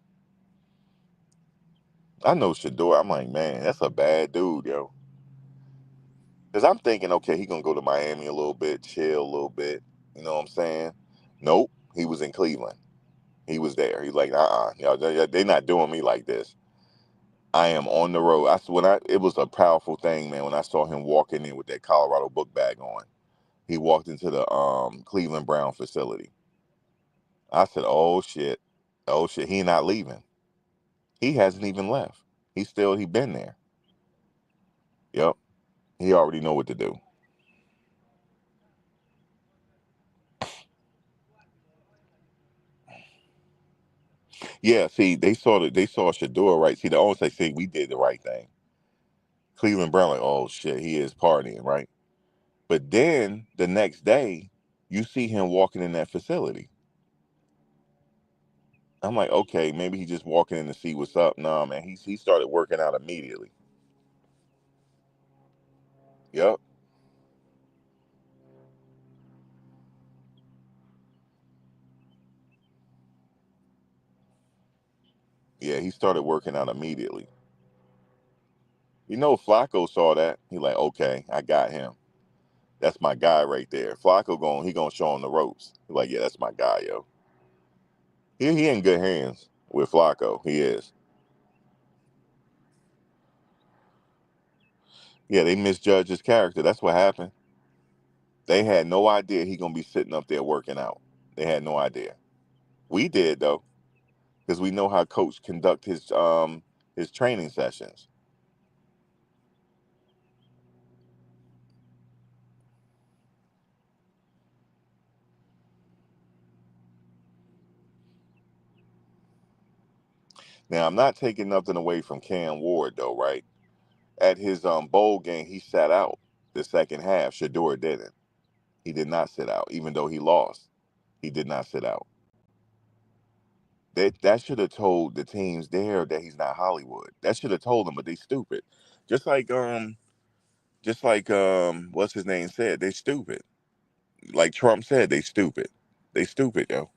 I know Shedeur. I'm like, man, that's a bad dude, yo. Because I'm thinking, okay, he going to go to Miami a little bit, chill a little bit. You know what I'm saying? Nope. He was in Cleveland. He was there. He's like, y'all, they're not doing me like this. I am on the road. It was a powerful thing, man, when I saw him walking in with that Colorado book bag on. He walked into the Cleveland Brown facility. I said, oh shit. Oh shit. He not leaving. He hasn't even left. He been there. Yep. He already know what to do. Yeah, see, they saw Shedeur, right. See, the owners say, see, we did the right thing. Cleveland Brown, like, oh shit, he is partying, right? But then the next day, you see him walking in that facility. I'm like, okay, maybe he's just walking in to see what's up. No, man, he started working out immediately. Yep. Yeah, he started working out immediately. You know, Flacco saw that. He like, okay, I got him. That's my guy right there. He gonna show him the ropes. He like, yeah, that's my guy, yo. He in good hands with Flacco. He is. Yeah, they misjudged his character. That's what happened. They had no idea he gonna be sitting up there working out. They had no idea. We did though, because we know how coach conduct his training sessions. Now I'm not taking nothing away from Cam Ward though, right? At his bowl game, he sat out the second half. Shedeur didn't. He did not sit out, even though he lost. He did not sit out. That should have told the teams there that he's not Hollywood. That should have told them, but they stupid. Just like what's his name said, they stupid. Like Trump said, they stupid. They stupid, yo.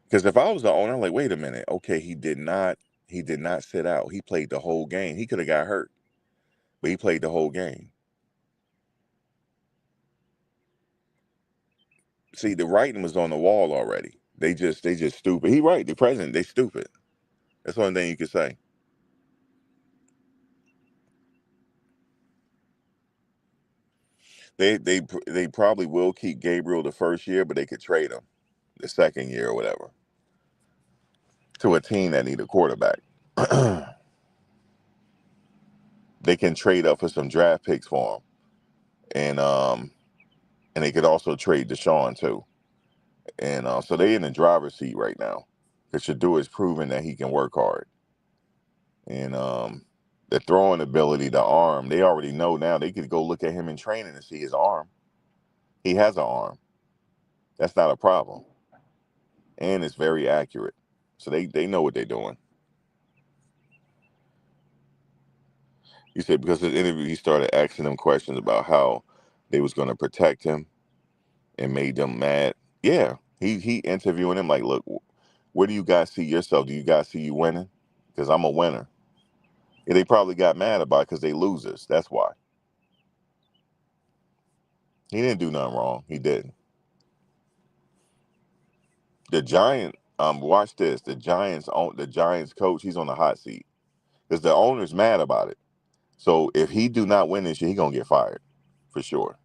Because if I was the owner, I'm like, wait a minute. Okay, he did not sit out. He played the whole game. He could have got hurt, but he played the whole game. See, the writing was on the wall already. They just stupid. He right, the president, they stupid. That's the only thing you could say. They probably will keep Gabriel the first year, but they could trade him the second year or whatever to a team that need a quarterback. They can trade up for some draft picks for him, and they could also trade Deshaun too. And so they in the driver's seat right now. Because Shedeur is proving that he can work hard, and the throwing ability, the arm, they already know now. They could go look at him in training and see his arm. He has an arm. That's not a problem, and it's very accurate. So they know what they're doing. He said because in the interview he started asking them questions about how they was going to protect him and made them mad. Yeah, he interviewing him like, look, where do you guys see yourself? Do you guys see you winning? Because I'm a winner. And they probably got mad about it because they losers. That's why. He didn't do nothing wrong. He didn't. The Giant, watch this. The Giants coach, he's on the hot seat because the owner's mad about it. So if he do not win this year, he gonna get fired for sure.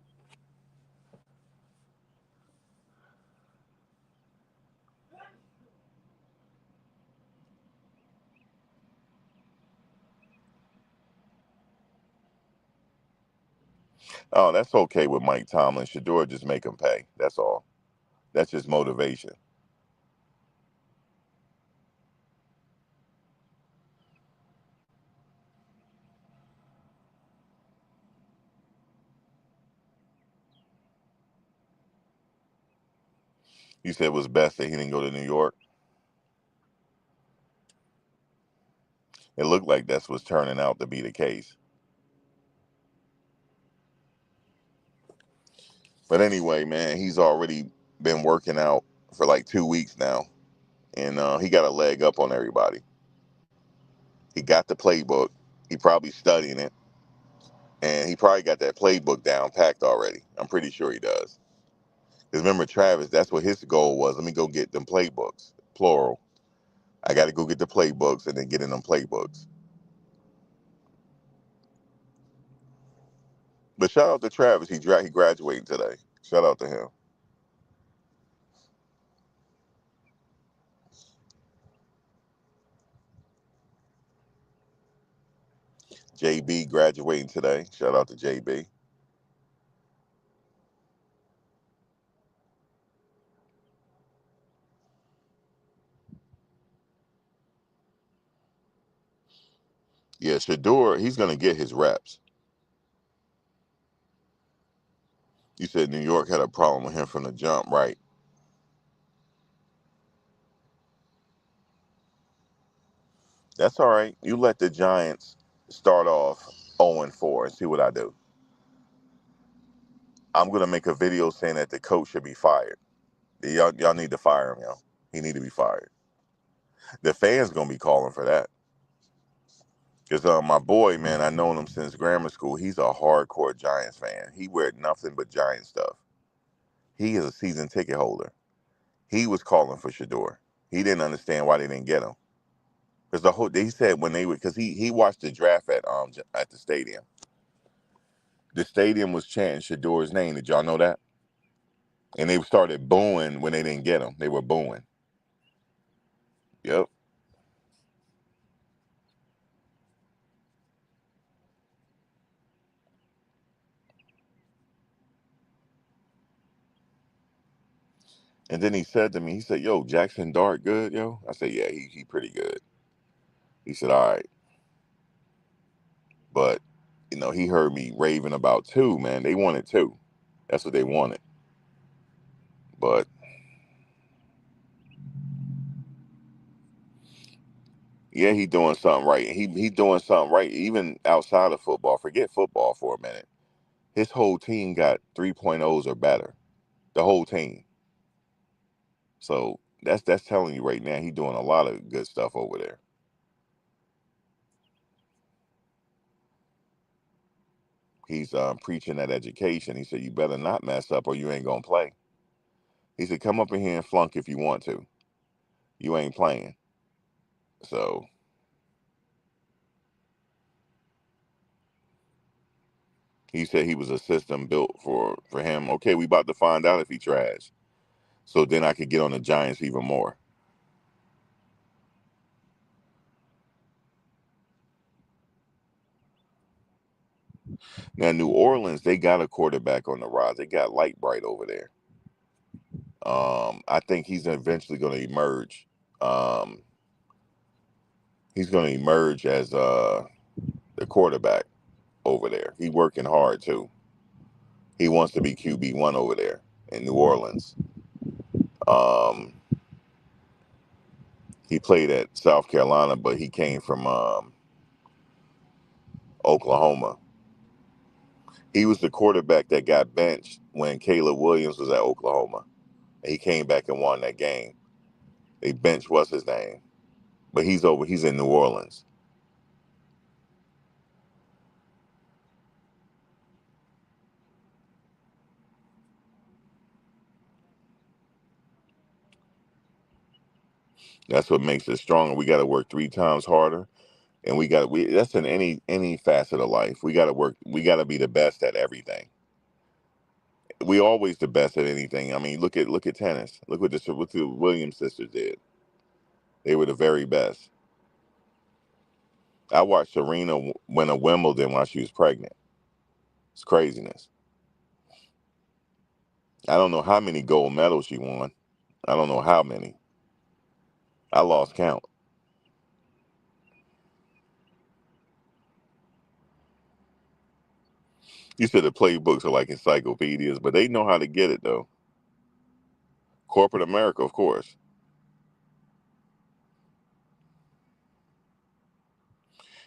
Oh, that's okay with Mike Tomlin. Shedeur just make him pay. That's all. That's just motivation. You said it was best that he didn't go to New York. It looked like that's what's turning out to be the case. But anyway, man, he's already been working out for like 2 weeks now, and he got a leg up on everybody. He got the playbook. He probably studying it, and he probably got that playbook down packed already. I'm pretty sure he does. Because remember, Travis, that's what his goal was. Let me go get them playbooks, plural. I got to go get the playbooks and then get in them playbooks. But shout out to Travis. He graduating today. Shout out to him. JB graduating today. Shout out to JB. Yeah, Shedeur, he's going to get his reps. You said New York had a problem with him from the jump, right? That's all right. You let the Giants start off 0-4 and see what I do. I'm going to make a video saying that the coach should be fired. Y'all need to fire him, yo. He need to be fired. The fans going to be calling for that. Because my boy, man, I known him since grammar school. He's a hardcore Giants fan. He wear nothing but Giant stuff. He is a season ticket holder. He was calling for Shedeur. He didn't understand why they didn't get him. Because he said when they would, because he watched the draft at the stadium. The stadium was chanting Shedeur's name. Did y'all know that? And they started booing when they didn't get him. They were booing. Yep. And then he said to me, he said, "Yo, Jackson Dart good, yo?" I said, "Yeah, he pretty good." He said, "All right," but he heard me raving about two. Man, they wanted two. That's what they wanted. But yeah, he doing something right. He doing something right even outside of football. Forget football for a minute. His whole team got 3.0s or better. The whole team. So that's telling you right now he's doing a lot of good stuff over there. He's preaching that education. He said, you better not mess up or you ain't going to play. He said, come up in here and flunk if you want to. You ain't playing. So he said he was a system built for him. Okay, we about to find out if he trash. So then I could get on the Giants even more. Now, New Orleans, they got a quarterback on the rise. They got Light Bright over there. I think he's eventually going to emerge. Um, he's going to emerge as the quarterback over there. He working hard too. He wants to be QB1 over there in New Orleans. Um, he played at South Carolina, but he came from Oklahoma. He was the quarterback that got benched when Caleb Williams was at Oklahoma. And he came back and won that game. They benched what's his name, but he's over. He's in New Orleans. That's what makes us stronger. We got to work 3 times harder, and we. That's in any facet of life. We got to work. We got to be the best at everything. We always the best at anything. I mean, look at tennis. What the Williams sisters did. They were the very best. I watched Serena win a Wimbledon while she was pregnant. It's craziness. I don't know how many gold medals she won. I don't know how many. I lost count. You said the playbooks are like encyclopedias, but they know how to get it though. Corporate America, of course.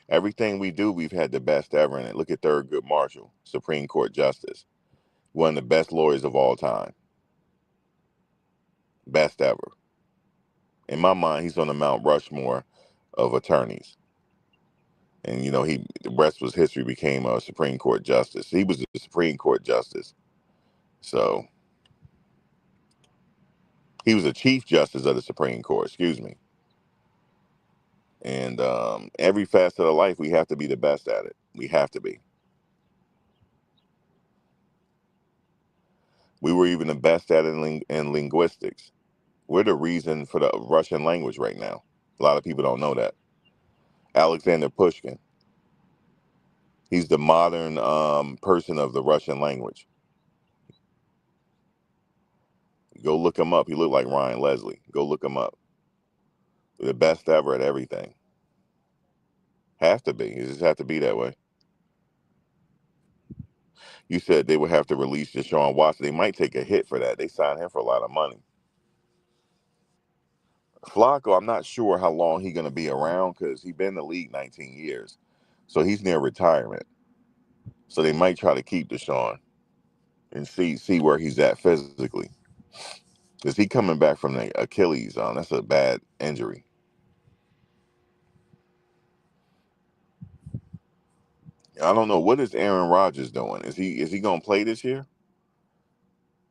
Everything we do, we've had the best ever in it. Look at Thurgood Marshall, Supreme Court Justice, one of the best lawyers of all time, best ever. In my mind, he's on the Mount Rushmore of attorneys. And the rest was history. Became a Supreme Court Justice. He was the Supreme Court Justice, so he was a Chief Justice of the Supreme Court. Excuse me. And every facet of life, we have to be the best at it. We have to be. We were even the best at it in linguistics. We're the reason for the Russian language right now. A lot of people don't know that. Alexander Pushkin. He's the modern person of the Russian language. Go look him up. He looked like Ryan Leslie. Go look him up. The best ever at everything. Have to be. You just have to be that way. You said they would have to release Deshaun Watson. They might take a hit for that. They signed him for a lot of money. Flacco, I'm not sure how long he's going to be around because he's been in the league 19 years. So he's near retirement. So they might try to keep Deshaun and see where he's at physically. Because he coming back from the Achilles. That's a bad injury. I don't know. What is Aaron Rodgers doing? Is he going to play this year?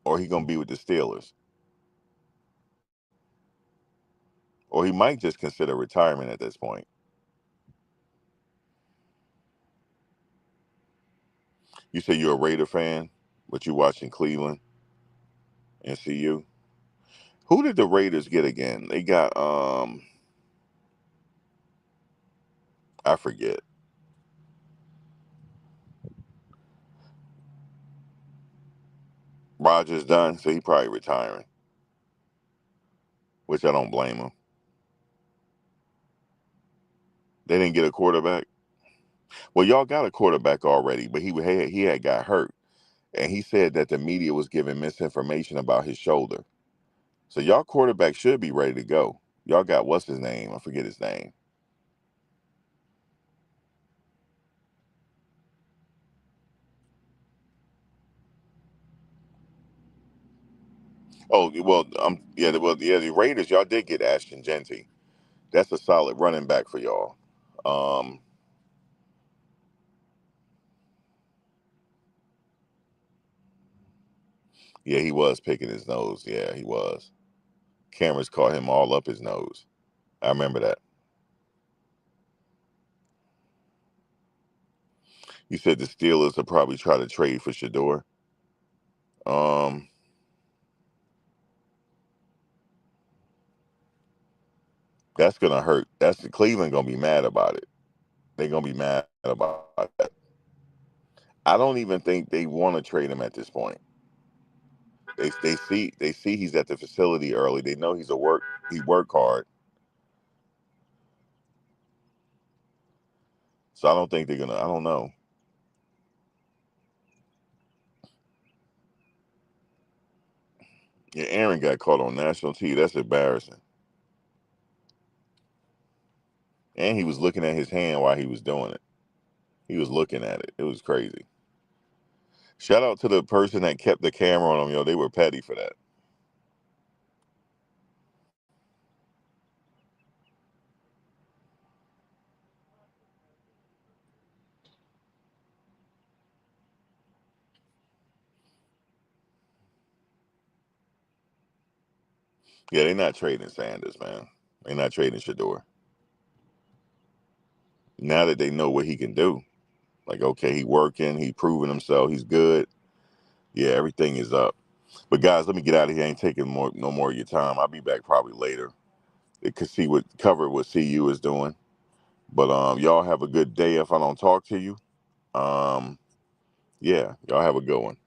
Or he going to be with the Steelers? Or he might just consider retirement at this point. You say you're a Raider fan, but you watching Cleveland and CU. Who did the Raiders get again? They got I forget. Rodgers done, so he probably retiring, which I don't blame him. They didn't get a quarterback. Well, y'all got a quarterback already, but he had got hurt. and he said that the media was giving misinformation about his shoulder. So y'all quarterback should be ready to go. Y'all got what's his name? I forget his name. Oh well, the Raiders. Y'all did get Ashton Genty. That's a solid running back for y'all. Um, yeah, he was picking his nose. Yeah, he was. Cameras caught him all up his nose. I remember that. You said the Steelers will probably try to trade for Shedeur. Um, that's gonna hurt. That's the Cleveland gonna be mad about it. They're gonna be mad about that. I don't even think they want to trade him at this point. They see he's at the facility early. They know he work hard. So I don't think they're gonna. I don't know. Yeah, Aaron got caught on national TV. That's embarrassing. And he was looking at his hand while he was doing it. He was looking at it. It was crazy. Shout out to the person that kept the camera on him. They were petty for that. Yeah, they're not trading Sanders, man. They're not trading Shedeur. Now that they know what he can do, like, okay, he working, he proving himself, he's good. Yeah, everything is up. But guys, let me get out of here. I ain't taking no more of your time. I'll be back probably later. It could cover what CU is doing. But y'all have a good day if I don't talk to you. Yeah, y'all have a good one.